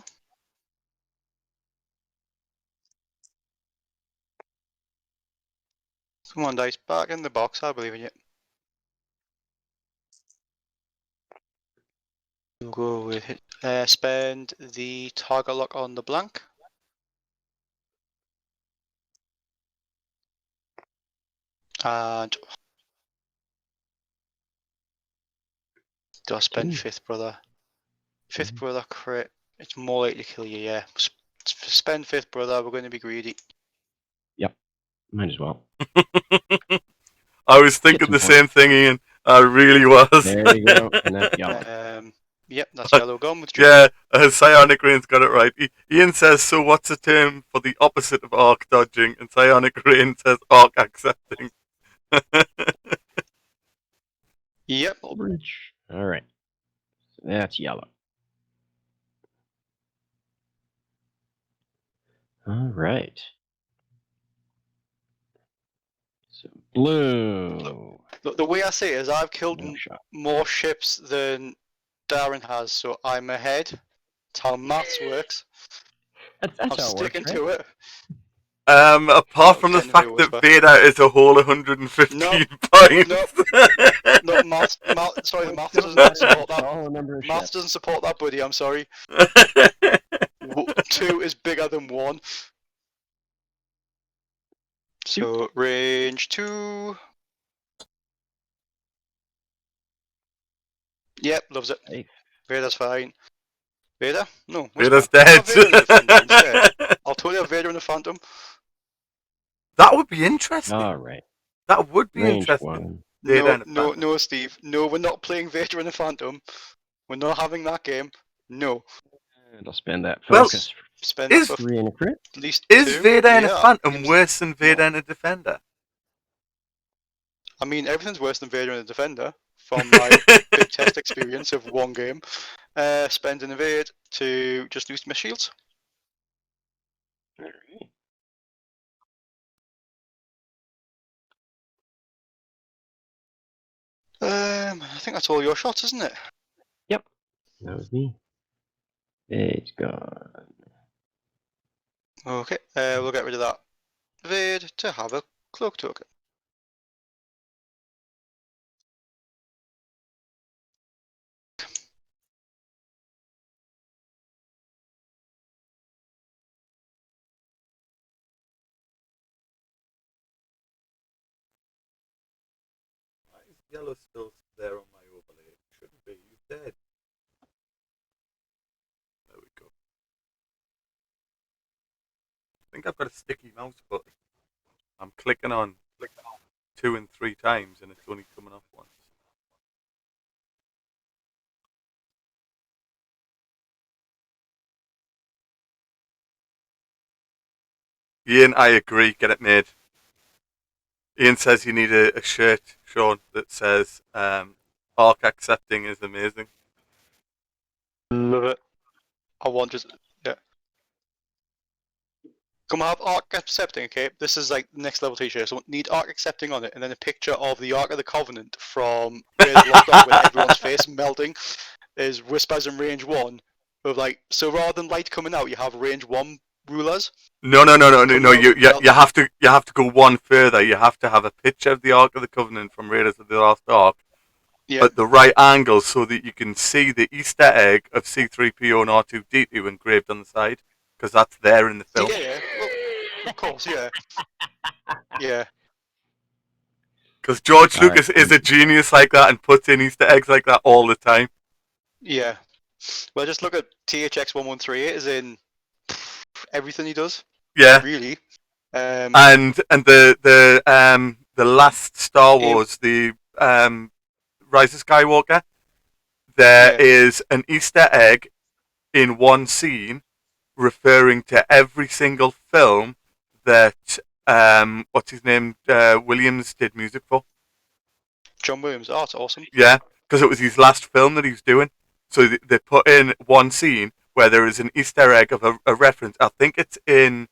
Come on, dice. Back in the box. I believe in you. We'll go with it. Spend the target lock on the blank. And do I spend Two. fifth brother? Fifth brother crit. It's more likely to kill you, yeah. Spend fifth brother, we're going to be greedy. Might as well. I was thinking some the points. same thing, Ian. I really was. There you go. And that's yellow. Yep, that's yellow gone with Drew. Yeah, Psionic Rain's got it right. Ian says, so what's a term for the opposite of arc dodging? And Psionic Rain says arc accepting. Yep. Bridge. All right. So that's yellow. All right. So blue. The way I see it is I've killed No shot. more ships than Darren has, so I'm ahead. That's how maths works. That's I'm how it works, sticking right? to it. Apart from the fact that Vader is a whole 115 points. No, maths. Sorry, the maths doesn't support that. All the number of Maths ships. doesn't support that, buddy. I'm sorry. 2 is bigger than 1. So range 2. Yep, loves it. Safe. Vader's fine. Vader? No. Vader's Whisper. dead. Have Vader and the Defender instead. I'll totally have Vader and the Phantom. That would be interesting. All right. That would be Range interesting. 1. Vader No, Steve. No, we're not playing Vader and the Phantom. We're not having that game. No. And I'll spend that Well, focus. Spend is- that for 3 and a crit. at least Is 2. Vader and a Yeah, Phantom game's- worse than Vader and a Defender? I mean, everything's worse than Vader and the Defender from my big test experience of one game. Spend an evade to just lose my shields. All right. I think that's all your shots, isn't it? Yep. That was me. It's gone. Okay, we'll get rid of that evade to have a cloak token. yellow's still there on my overlay. It shouldn't be. You're dead. There we go. I think I've got a sticky mouse button. I'm clicking on 2 and 3 times and it's only coming up once. Ian, I agree. Get it made. Ian says you need a shirt, Sean, that says arc accepting is amazing. Love it. I want just yeah. Come have Arc Accepting, okay? This is like next level t-shirt. So need Arc Accepting on it, and then a picture of the Ark of the Covenant from Raiders of the Lost Ark with everyone's face melting. Is Whispers in range 1 with like so rather than light coming out, you have range 1 rulers. No. You have to go one further. You have to have a picture of the Ark of the Covenant from Raiders of the Lost Ark, at the right angle so that you can see the Easter egg of C-3PO and R2-D2 engraved on the side, because that's there in the film. Yeah. Well, of course, yeah. Yeah. Because George Lucas is a genius like that and puts in Easter eggs like that all the time. Yeah. Well, just look at THX-1138 as in everything he does. Yeah. Really. And the last Star Wars, the Rise of Skywalker, there is an Easter egg in one scene referring to every single film that what's his name Williams did music for. John Williams. Oh, that's awesome. Yeah, because it was his last film that he was doing. So they put in one scene where there is an Easter egg of a reference. I think it's in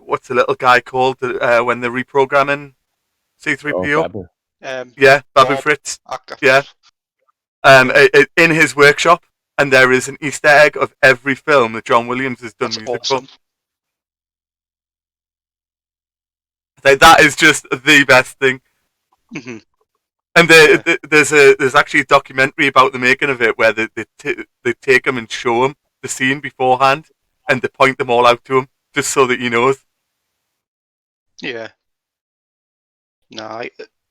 what's the little guy called when they're reprogramming C-3PO? Babu Fritz. Yeah. In his workshop, and there is an Easter egg of every film that John Williams has done music for. That is just the best thing. Mm-hmm. And there's actually a documentary about the making of it where they take him and show him the scene beforehand, and they point them all out to him just so that he knows. Yeah. No,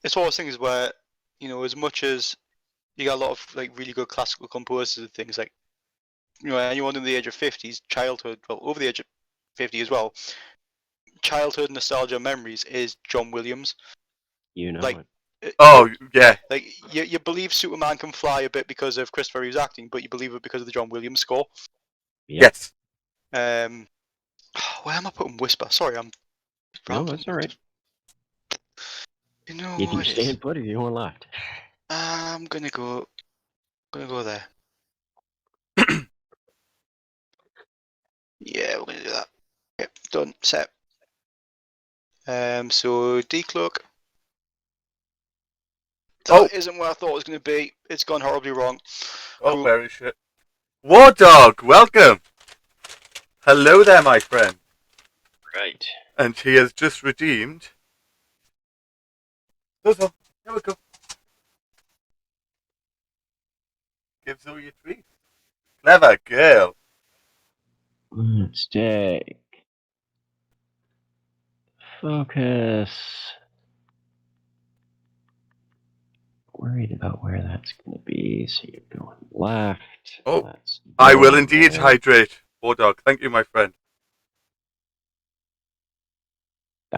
it's one of those things where, you know, as much as you got a lot of like really good classical composers and things, like, you know, anyone in the age of 50s, childhood, well, over the age of 50 as well, childhood nostalgia memories is John Williams. You know like, it. Yeah. Like, you believe Superman can fly a bit because of Christopher Reeve's acting, but you believe it because of the John Williams score. Yep. Yes. Where am I putting Whisper? Sorry, I'm... No, that's alright. You know if you're what staying put, if you're going left. I'm gonna go there. Yeah, we're gonna do that. Yep, done, set. So decloak. That isn't where I thought it was gonna be. It's gone horribly wrong. Oh, Cool. very shit. War Dog, welcome. Hello there, my friend. Right. And he has just redeemed. So, here we go. Give Zoe a treat. Clever girl. Let's take focus. Worried about where that's going to be, so you're going left. Oh, I will indeed hydrate. War Dog, thank you, my friend.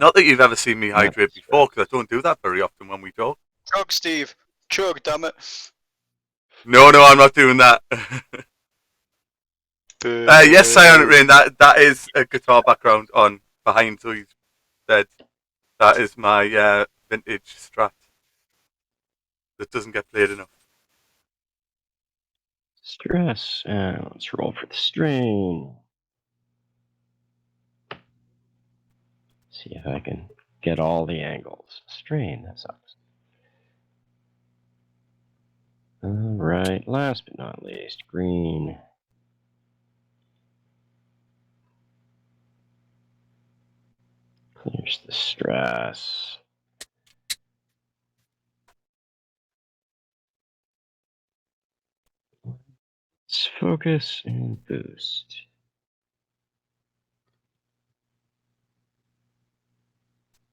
Not that you've ever seen me hydrate before, because I don't do that very often when we talk. Chug, Steve. Chug, damn it. No, I'm not doing that. Yes, Silent Rain, that is a guitar background on behind Zoe's bed. That is my vintage Strat that doesn't get played enough. Stress. Let's roll for the strain. See if I can get all the angles. Strain, that sucks. Alright, last but not least, green. Clears the stress. Let's focus and boost.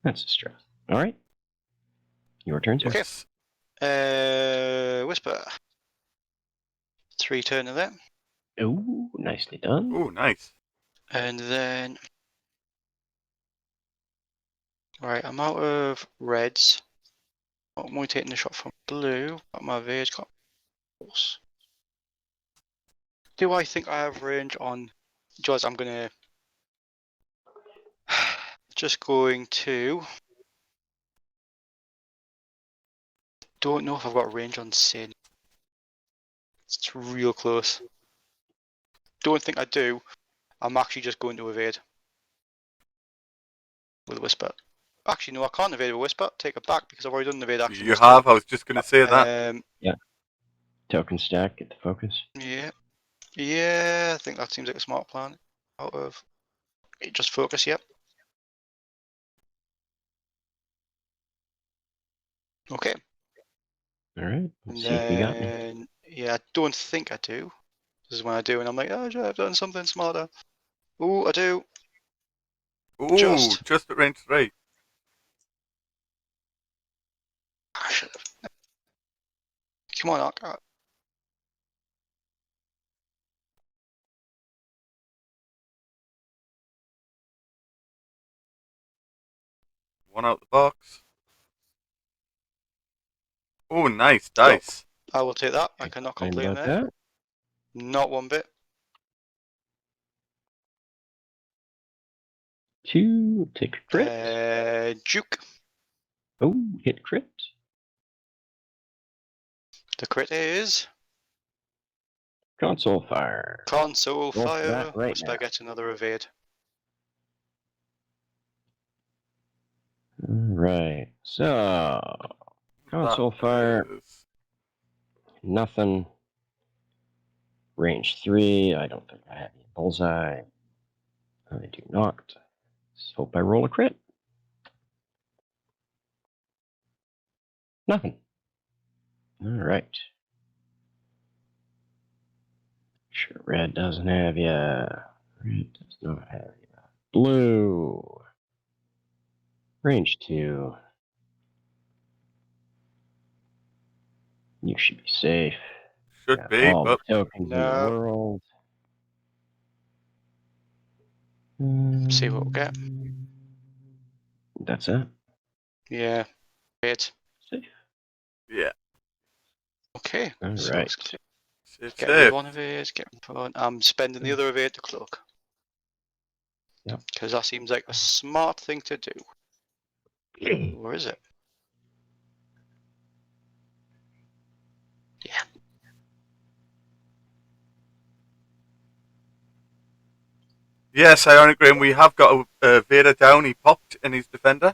That's a stress. Alright. Your turn, sir. Yes. Whisper. 3 turn of that. Oh, nicely done. Ooh, nice. And then... Right, I'm out of reds. I'm only taking the shot from blue. Got my evade, got force. Do I think I have range on... Jaws, I'm gonna... Just going to... Don't know if I've got range on Sin. It's real close. Don't think I do. I'm actually just going to evade. With a Whisper. Actually, no, I can't evade with a Whisper. Take it back because I've already done the evade action. You have? I was just going to say that. Token stack, get the focus. Yeah. Yeah, I think that seems like a smart plan. Out of... Just focus, yep. Okay. Alright, let's see if you got me. Then, yeah, I don't think I do. This is when I do, and I'm like, oh, I've done something smarter. Ooh, I do. Ooh, just at range 3. I should have. Come on, Ark. One out the box. Oh, nice dice. I will take that. I cannot complain about there. that. Not one bit. 2, take a crit. Juke. Oh, hit crit. The crit is... Console fire. Console Roll for fire. that right Whisper now. gets another evade. Alright, so console fire, is- nothing. Range 3, I don't think I have any bullseye. I do not. Let's hope I roll a crit. Nothing. Alright. Sure, red doesn't have ya. Red does not have ya. Blue. Range 2. You should be safe. Should Got be, all but the tokens in the No. world. See what we'll get. That's it. Yeah. Evade. Safe. yeah. Okay. All So right. let's Safe, get rid of safe. one evade. Get rid of one. I'm spending the other evade to cloak. Yep. Because that seems like a smart thing to do. Where is it? Yeah. Yes, Ionic Graham, we have got a Vader down. He popped in his defender.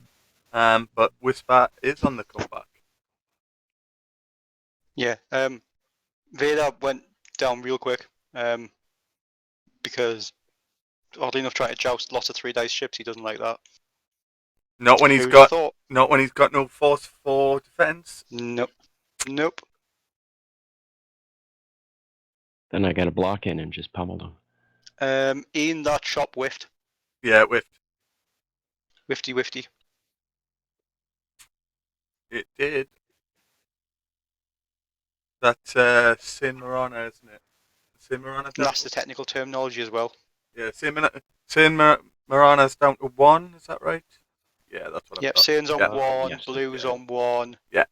But Whisper is on the comeback. Yeah. Vader went down real quick. Because oddly enough, trying to joust lots of 3 dice ships, he doesn't like that. Not when he's Who'd have got thought? not when he's got no force for defense. Nope. Nope. Then I got a block in and just pummeled him. Ian, that shop whiffed. Yeah, whiffed. Whifty. It did. That's Sin Marana, isn't it? Sin Marana. And that's the technical terminology as well. Yeah, Sin Marana's down to 1. Is that right? Yeah, that's what I've Yep, got. Sane's on Yeah. 1, Yes, Blue's okay. on 1. Yeah.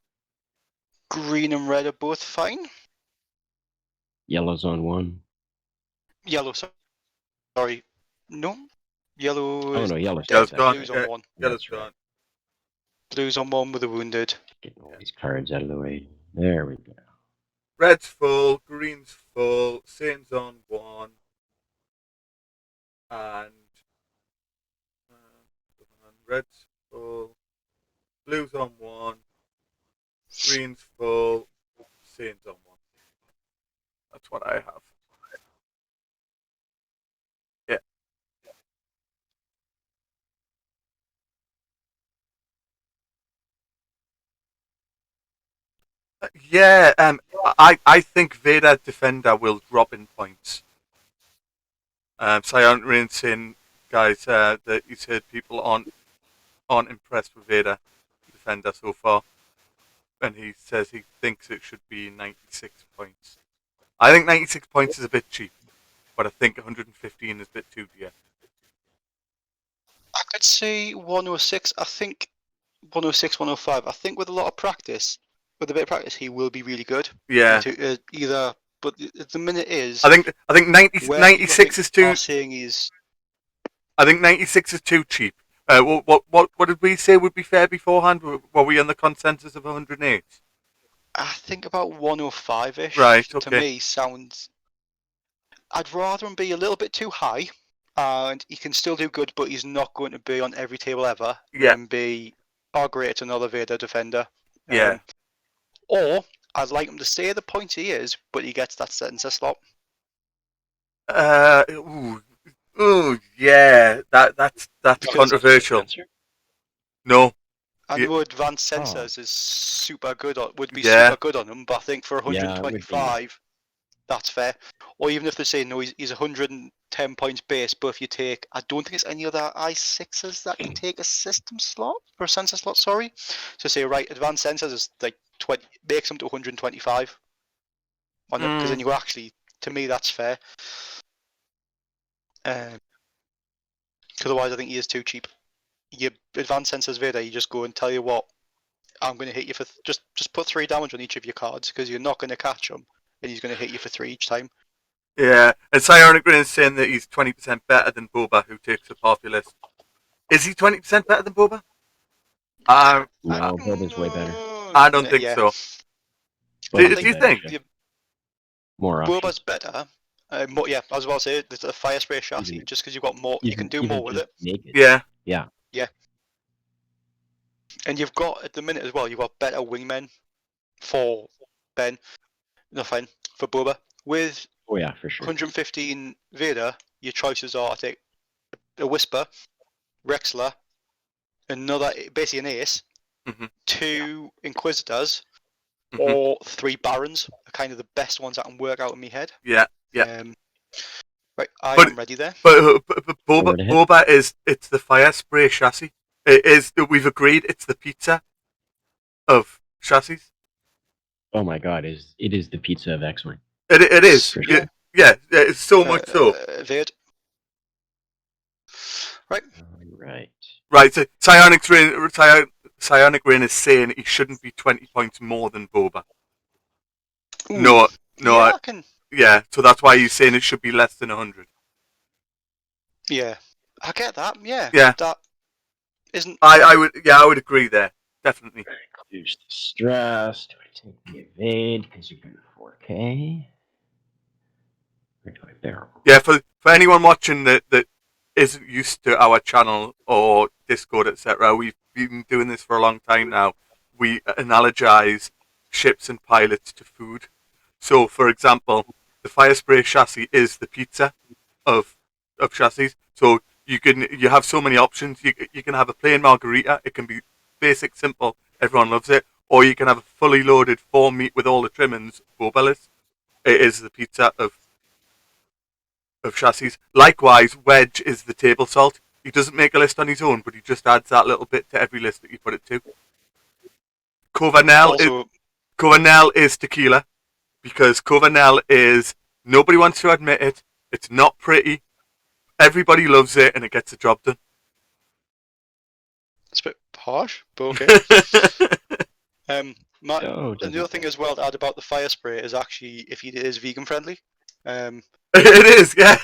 Green and red are both fine. Yellow's on 1. Yellow, sorry. No. Yellow Oh is no, yellow's dead. gone. Blue's Yeah. on 1. Yellow's That's right. gone. Blue's on 1 with the wounded. Getting all these cards out of the way. There we go. Red's full, green's full, Sin's on 1, and red's full, blue's on 1, green's full, Sin's on 1. That's what I have. Yeah. Yeah, I think Vader Defender will drop in points. So I haven't really seen guys that he's heard people aren't impressed with Vader Defender so far. And and he says he thinks it should be 96 points. I think 96 points is a bit cheap, but I think 115 is a bit too dear. I could say 106. I think 106, 105. I think with a lot of practice, with a bit of practice, he will be really good. Yeah. But the minute is. I think 96 is too. Saying he's. I think 96 is too cheap. What did we say would be fair beforehand? Were we on the consensus of 108? I think about 105-ish. Right. Okay. To me, sounds. I'd rather him be a little bit too high, and he can still do good, but he's not going to be on every table ever. Yeah. And be, great, it's another Vader defender. Yeah. Or I'd like him to stay at the point he is, but he gets that sensor slot. Yeah. That's controversial. No. And Yeah. the advanced sensors is super good super good on him, but I think for 125, that's fair. Or even if they say no, he's 110 points base, but if you take, I don't think there's any other i6s that can take a system slot or a sensor slot. Sorry, so say right, advanced sensors is like 20, makes them to 125 on it, because then you actually, to me, that's fair. Because otherwise, I think he is too cheap. Your advanced sensors Vader, you just go and tell you what, I'm going to hit you for just put 3 damage on each of your cards, because you're not going to catch him, and he's going to hit you for 3 each time. Yeah, and Psionic Grin is saying that he's 20% better than Boba, who takes up half your list. Is he 20% better than Boba? No, Boba's way better. I don't think so. Do you think? More options. Boba's better. More, yeah, I was about to say, there's a fire spray chassis, just because you've got more, you can do more with it. Yeah. Yeah. Yeah. And you've got, at the minute as well, you've got better wingmen for Ben. No, fine, for Boba. With for sure. 115 Vader, your choices are, I think, a Whisper, Rexler, basically an Ace, 2 Inquisitors, or 3 Barons are kind of the best ones I can work out in my head. Yeah. Right, I'm ready there. But Boba it's the fire spray chassis. It is. We've agreed. It's the pizza of chassis. Oh my God! It is the pizza of X-Wing. It is. For sure. Yeah. It's so much so. Vader. Right. Right. So Psionic Rain is saying he shouldn't be 20 points more than Boba. Ooh. No. Yeah, Yeah, so that's why he's saying it should be less than 100. Yeah, I get that. Yeah. That isn't. I would agree there, definitely. Reduce the stress. Do I take the evade because you're going to 4K? Or do I barrel? Yeah, for anyone watching that isn't used to our channel or Discord, etc., we've been doing this for a long time now. We analogize ships and pilots to food. So, for example, the fire spray chassis is the pizza of chassis. So you have so many options. You can have a plain margarita. It can be basic, simple. Everyone loves it. Or you can have a fully loaded 4 meat with all the trimmings. Boba list. It is the pizza of chassis. Likewise, Wedge is the table salt. He doesn't make a list on his own, but he just adds that little bit to every list that you put it to. Covanel is tequila. Because Covanel is, nobody wants to admit it, it's not pretty, everybody loves it, and it gets the job done. It's a bit harsh, but okay. And the other thing as well to add about the fire spray is actually, if it is vegan friendly. It is, yeah.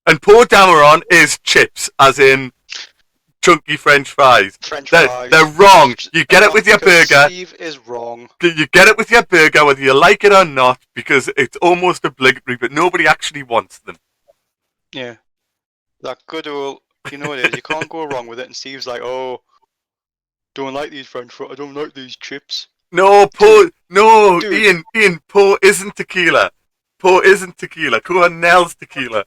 And Poor Dameron is chips, as in chunky French fries. They're wrong. You get it with your burger. Steve is wrong. You get it with your burger, whether you like it or not, because it's almost obligatory, but nobody actually wants them. Yeah. That good old, you know what it is, you can't go wrong with it, and Steve's like, oh, don't like these French fries, I don't like these chips. No, Ian, Poor isn't tequila. Poor isn't tequila. Coronel's tequila.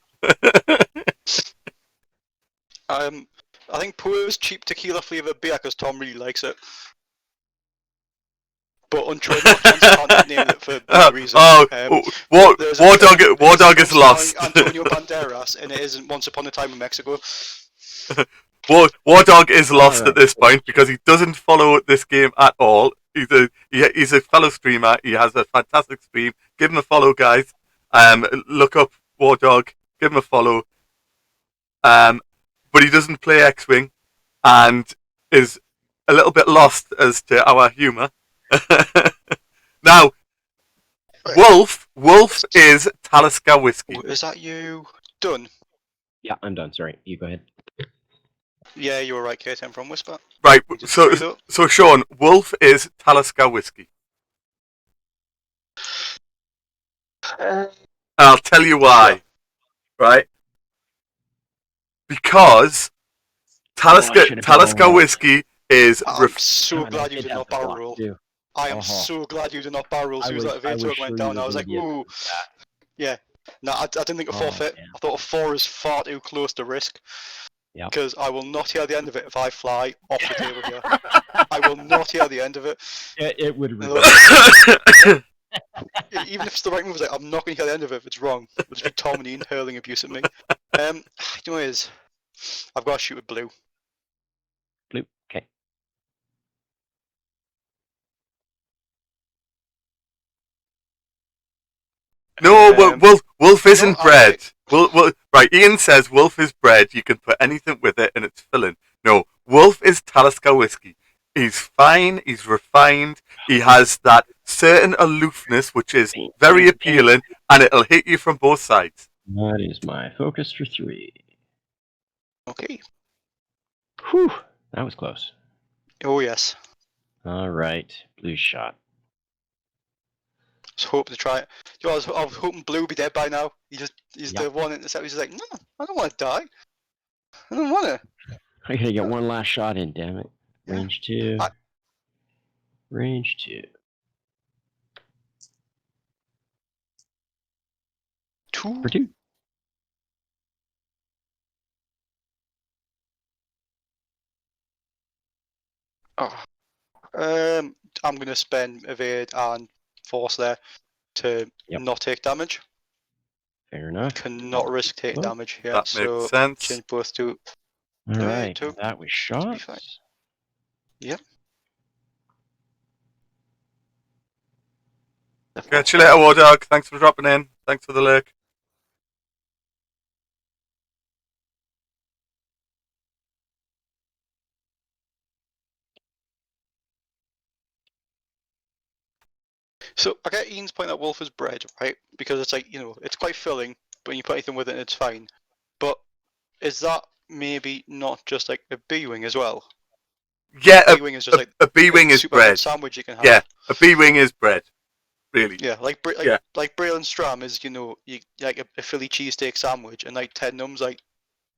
I think Poor's cheap tequila flavoured beer because Tom really likes it. But untrue, can't name it for no reason. War Dog is lost. Antonio Banderas, and it isn't Once Upon a Time in Mexico. War Dog is lost Alright. at this point because he doesn't follow this game at all. He's a fellow streamer. He has a fantastic stream. Give him a follow, guys. Look up War Dog. Give him a follow. But he doesn't play X-Wing and is a little bit lost as to our humour. Now, Wolf is Talisker whiskey. Oh, is that you done? Yeah, I'm done. Sorry. You go ahead. Yeah, you were right, Kate. I'm from Whisper. Right. You did three, though. So Sean, Wolf is Talisker whiskey. I'll tell you why. Right? Because Talisker whiskey is I'm so God, glad I you did did have not the barrel block, roll. too. I am so glad you did not barrel roll. As soon as that veto went down, I was like, ooh. Yeah. No, I didn't think of forfeit. man. I thought a 4 is far too close to risk. Yep. Because I will not hear the end of it if I fly off the table here. I will not hear the end of it. It would. Even if it's the right move, I'm not going to hear the end of it if it's wrong. It'll just be Tom and Ian hurling abuse at me. You know what it is? I've got to shoot with blue. Blue. Okay. no, Wolf isn't no, bread. Right, Ian says Wolf is bread. You can put anything with it and it's filling. No, Wolf is Talisker whiskey. He's fine. He's refined. He has that certain aloofness, which is very appealing, and it'll hit you from both sides. That is my focus for 3. Okay. Whew. That was close. Oh, yes. All right. Blue shot. I was hoping to try it. You know, I was hoping blue would be dead by now. He's the one in the set. He's just like, no, I don't want to die. I don't want to. I gotta get one last shot in, damn it. Range 2. Range 2. 2 For 2. Oh. I'm going to spend evade and force there to not take damage. Fair enough. Cannot risk taking damage here. That makes sense. Change both to. All right. Two. That was shot. Yep. Catch you later, War Dog. Thanks for dropping in. Thanks for the lurk. So I get Ian's point that Wolf is bread, right? Because it's like, it's quite filling, but when you put anything with it, it's fine. But is that maybe not just like a B-wing as well? Yeah, a B-wing is just a B-wing is super good bread. sandwich you can have. Yeah, a B-wing is bread. Really. Yeah, like Braylon Stram is, like a Philly cheesesteak sandwich, and like 10 nums, like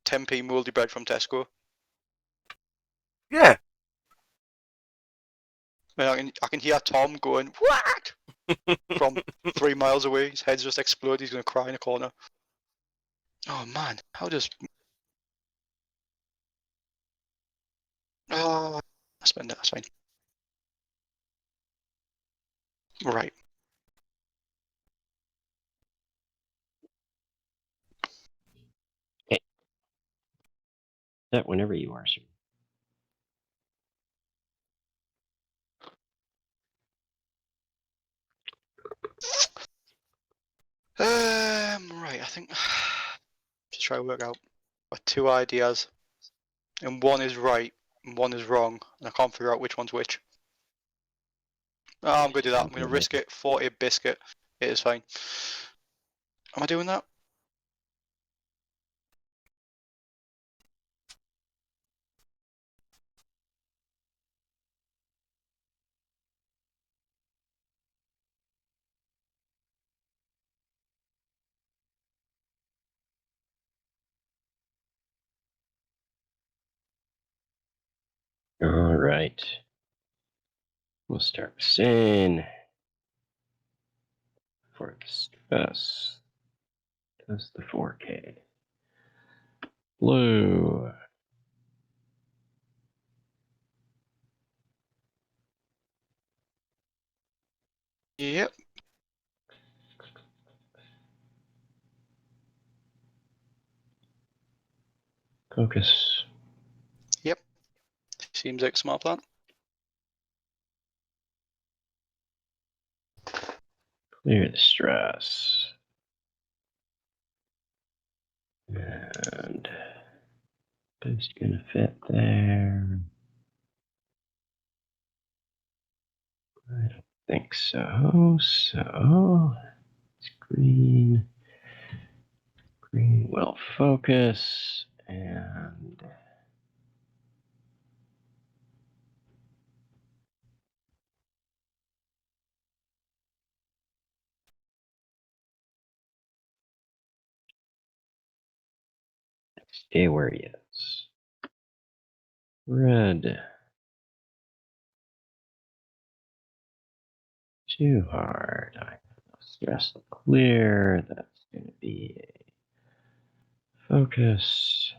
10p mouldy bread from Tesco. Yeah. I can hear Tom going, "What?" from 3 miles away. His head's just exploded. He's gonna cry in a corner. Oh man, how does? Oh, I spend it. That's fine. Right. Okay. That whenever you are, sir. Right. I think just try to work out. Got 2 ideas, and one is right and one is wrong, and I can't figure out which one's which. Oh, I'm gonna do that. I'm gonna risk it. 40 biscuit. It is fine. Am I doing that? All right. We'll start with Sin. For us. That's the 4K. Blue. Yep. Focus. Seems like a smart plan. Clear the stress. And boost gonna fit there. I don't think so. So it's green. Green will focus and stay where he is. Red. Too hard. I have no stress to clear. That's going to be a focus.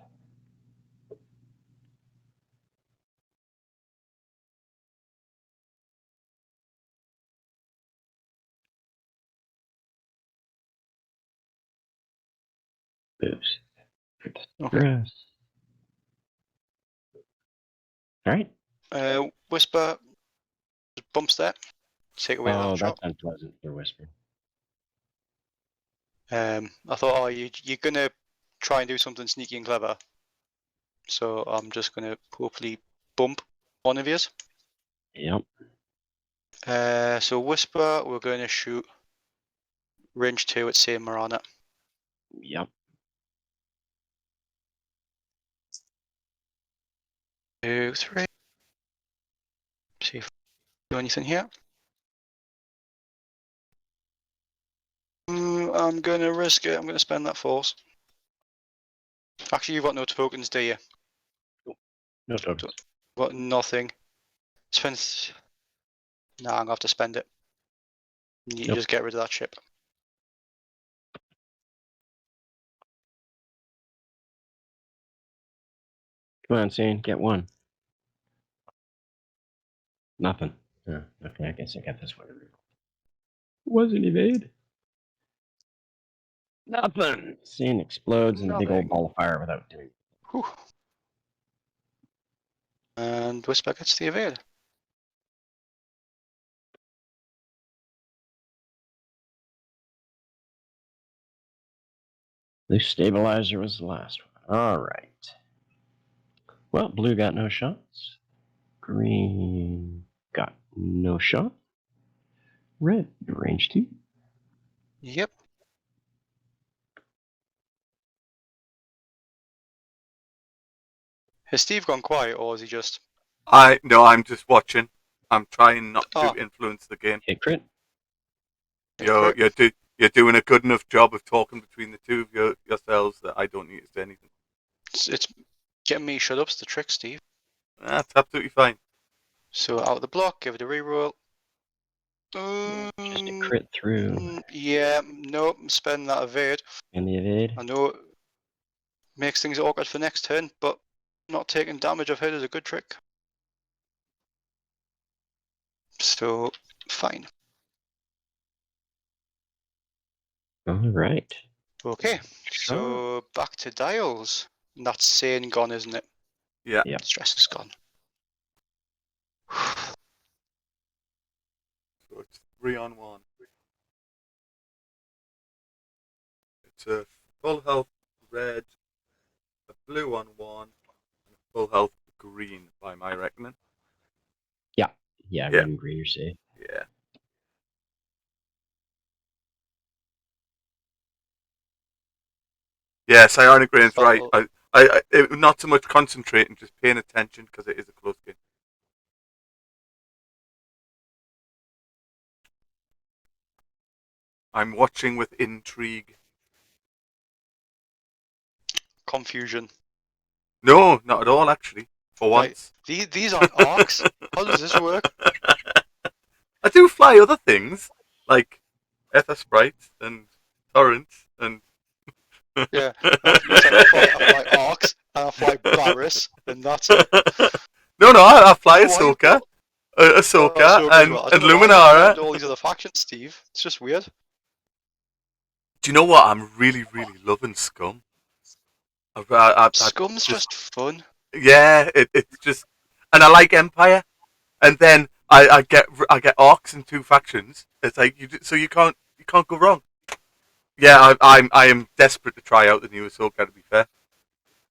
Boost. Okay. Stress. All right. Whisper bumps there. Take away Oh, that shot. that's unpleasant for Whisper. I thought, oh, you're gonna try and do something sneaky and clever. So I'm just gonna hopefully bump one of yours. Yep. So Whisper, we're gonna shoot range 2 at same Marana. Yep. 2, 3. See if I do anything here. I'm gonna risk it. I'm gonna spend that force. Actually, you've got no tokens, do you? No tokens. You've got nothing. Spend. Nah, I'm gonna have to spend it. You Nope. just get rid of that ship. Come on, Sane. Get one. Nothing. Oh, okay, I guess I got this one. Wasn't evade. Nothing. Sane explodes in a big old Nothing. ball of fire without doing. Whew. And Whisper gets the evade. The stabilizer was the last one. All right. Well, blue got no shots. Green got no shot. Red, range 2. Yep. Has Steve gone quiet, or is he just? No, I'm just watching. I'm trying not to Ah. influence the game. Hit crit. You're doing a good enough job of talking between the two of yourselves that I don't need to say anything. It's getting me shut up's the trick, Steve. That's absolutely fine. So out of the block, give it a reroll. Just a crit through. Yeah, nope, spend that evade. And the evade. I know it makes things awkward for next turn, but not taking damage I've hit is a good trick. So, fine. All right. Okay, so back to dials. And that's Sane gone, isn't it? Yeah. Yep. Stress is gone. So it's 3-on-1. It's a full health red, a blue on 1, and a full health green by my reckoning. Yeah, Yeah. red and green are safe. Yeah. Yeah, Psionic Rain's right. Not so much concentrating, just paying attention because it is a close game. I'm watching with intrigue. Confusion. No, not at all, actually. For Right. once. These aren't arcs. How does this work? I do fly other things, like Ether Sprites and Torrents and... Yeah. I fly arcs, and I fly Barris, and that's it. No, I fly Why you Ahsoka, Ahsoka, Ahsoka as well. I and don't know why you Luminara. all these other factions, Steve. It's just weird. Do you know what? I'm really, really loving Scum. Scum's just fun. Yeah, it's just... and I like Empire, and then I get orcs in 2 factions. It's like you can't go wrong. Yeah, I am desperate to try out the new Ahsoka. To be fair,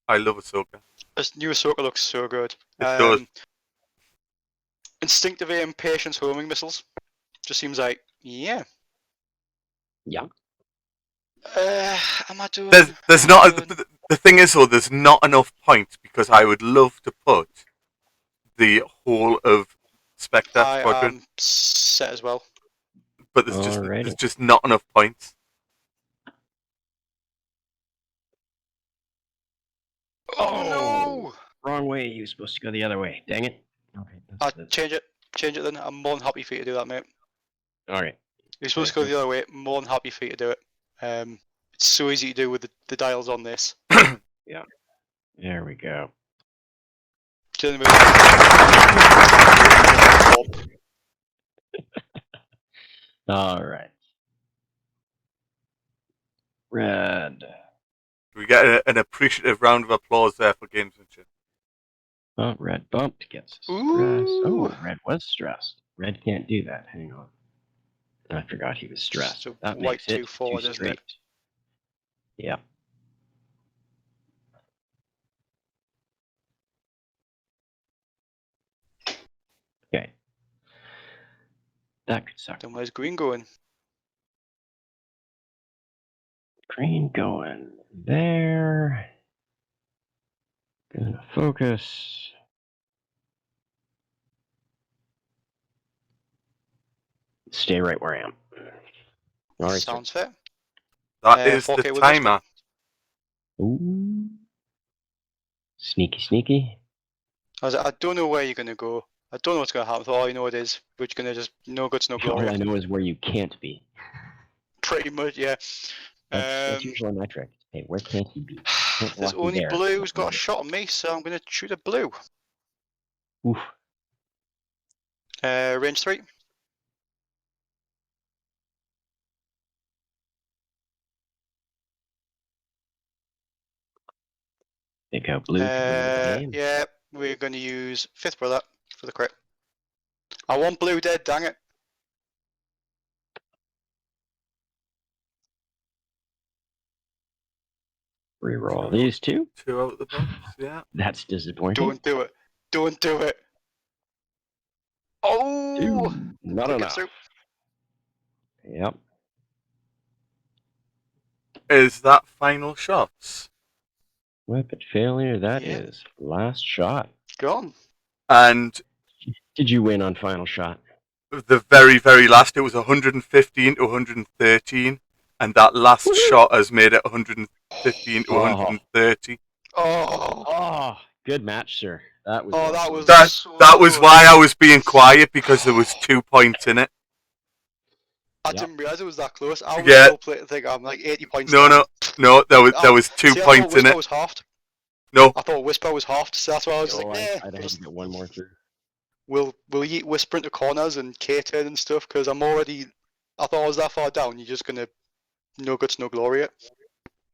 I love Ahsoka. This new Ahsoka looks so good. It does. Instinctive aim, patience, homing missiles. Just seems like, yeah. Yeah. Am I doing? There's not the thing is though, there's not enough points because I would love to put the whole of Spectre Squadron, I'm set as well. but there's just not enough points. Oh no! Wrong way. He was supposed to go the other way. Dang it. Okay. Change it. Change it then. I'm more than happy for you to do that, mate. Alright. You're supposed to go the other way. More than happy for you to do it. It's so easy to do with the dials on this. Yeah. There we go. Alright. Red. We get an appreciative round of applause there for gamesmanship. Oh, red bumped, gets stressed. Ooh. Oh, red was stressed. Red can't do that. Hang on. I forgot he was stressed. So that white makes it 2 forward, too isn't straight. it? Yeah. Okay. That could suck. Then where's green going? Green going there. Gonna focus. Stay right where I am. All right, Sounds fair. That is 4K the with timer. Ooh. Sneaky, sneaky. I don't know where you're gonna go. I don't know what's gonna happen. All I know it is we're gonna just no guts, no glory. All I know is where you can't be. Pretty much, yeah. That's usually my trick. Hey, where can't he be? Can't There's block me only there. blue who's got a shot on me, so I'm gonna shoot a blue. Oof. Range 3. Think how blue can win the game. Yeah, we're gonna use 5th brother for the crit. I want blue dead, dang it. Reroll these two. 2 out of the box, yeah. That's disappointing. Don't do it. Don't do it. Oh! Two. Not Quick enough. through. Yep. Is that final shots? Weapon failure. That Yeah. is last shot. Gone. And Did you win on final shot? the very, very last, it was 115 to 113, and that last Woo-hoo! shot has made it 115 to Oh. 130. Oh! Oh, good match, sir. That was. Oh, that awesome. was That was so why I was being quiet, because there was 2 points in it. I Yep. didn't realise it was that close. I was Yeah. so playing to think I'm like 80 points No, down. no, there was 2 See, points in I thought Whisper it. was halved. No, I thought Whisper was halved, so that's why I was Oh, like, I'd have to get one more through. Will you eat Whisper into corners and K-turn and stuff? Because I'm already. I thought I was that far down. You're just gonna no guts, no glory it.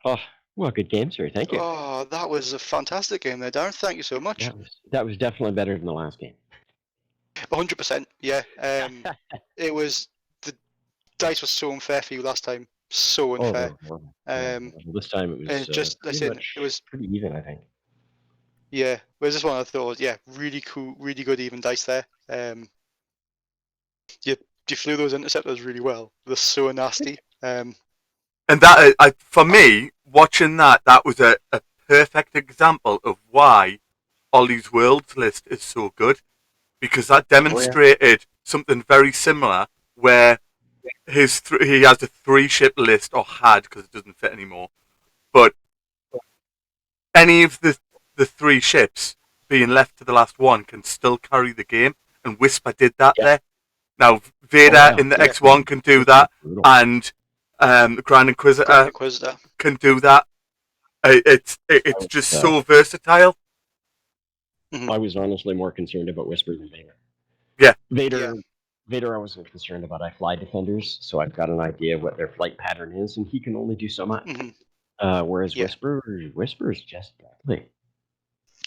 Oh, well, good game, sir. Thank you. Oh, that was a fantastic game there, Darren. Thank you so much. That was definitely better than the last game. 100%. Yeah. It was the dice was so unfair for you last time. So unfair. This time it was and just I said it was pretty even, I think. yeah. Whereas this one I thought really cool, really good even dice there. You flew those interceptors really well. They're so nasty. and that for me, watching that was a perfect example of why Ollie's Worlds list is so good, because that demonstrated something very similar, where he has a 3-ship list, or had, because it doesn't fit anymore, but any of the 3 ships being left to the last one can still carry the game, and Whisper did that there. Now Vader in the X1 can do that, and the Grand Inquisitor can do that. It's just so versatile. I was honestly more concerned about Whisper than Vader. Yeah. Vader I wasn't concerned about. I fly defenders, so I've got an idea of what their flight pattern is, and he can only do so much. Whereas Whisper is just deadly.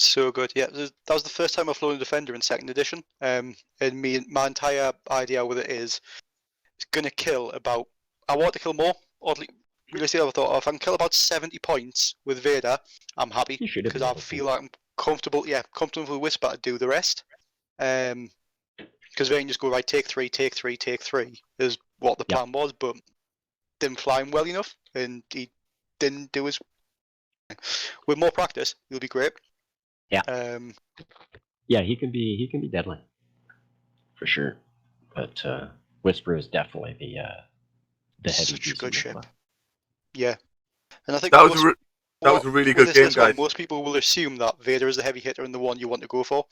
So good. Yeah, that was the first time I've flown a Defender in 2nd edition. And my entire idea with it is, it's gonna kill about. I want to kill more. Oddly, realistically, I thought, if I can kill about 70 points with Vader, I'm happy You should have because been I able to. feel like I'm comfortable. Yeah, comfortable with Whisper to do the rest. Because they can just go right, take 3, take 3, take 3 is what the plan was, but didn't fly him well enough, and he didn't do his. With more practice, he'll be great. Yeah. Um, Yeah, he can be deadly for sure. But Whisper is definitely the heavy such a piece good of ship. Whisper. Yeah, and I think That was a really with good this game, as well, guys. most people will assume that Vader is the heavy hitter and the one you want to go for.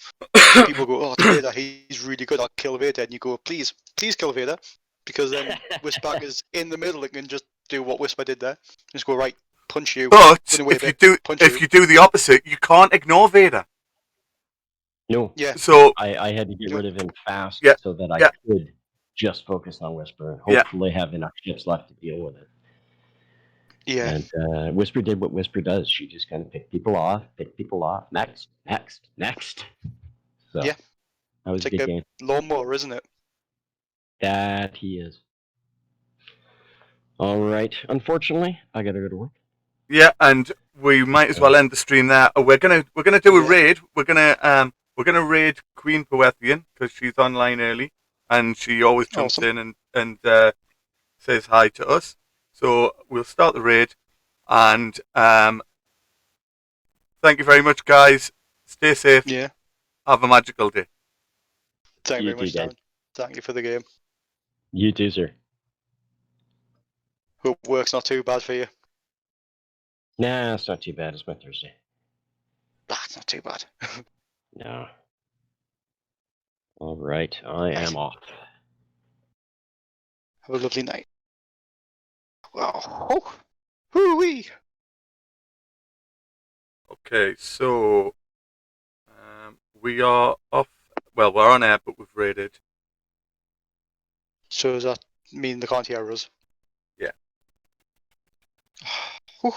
People go, "Oh, it's Vader. He's really good. I'll kill Vader." And you go, "Please, please kill Vader," because then Whisper is in the middle and can just do what Whisper did there. Just go right, punch you, But run away a if you bit, punch if you. you do the opposite, you can't ignore Vader. No, Yeah, So I had to get No. rid of him fast Yeah, so that I yeah. could just focus on Whisper and Yeah. hopefully have enough ships left to deal with it. yeah, And Whisper did what Whisper does. She just kind of picked people off, next, next, next. So Yeah. that was it's a like good a game. lawnmower, isn't it? That he is. All right. Unfortunately, I gotta go to work. Yeah, and we might as well end the stream there. We're gonna do a Yeah. raid. We're gonna raid Queen Poethian because she's online early and she always jumps Awesome. in and says hi to us. So we'll start the raid, and thank you very much, guys. Stay safe. Yeah. Have a magical day. Thank you You very much, too, guys. Dan. Thank you for the game. You too, sir. Hope work's not too bad for you. Nah, it's not too bad. It's my Thursday. That's not too bad. No. All right. I am off. Have a lovely night. Wow. Hoo-wee. Okay, so we are off. Well, we're on air, but we've raided. So does that mean they can't hear us? Yeah. Whew.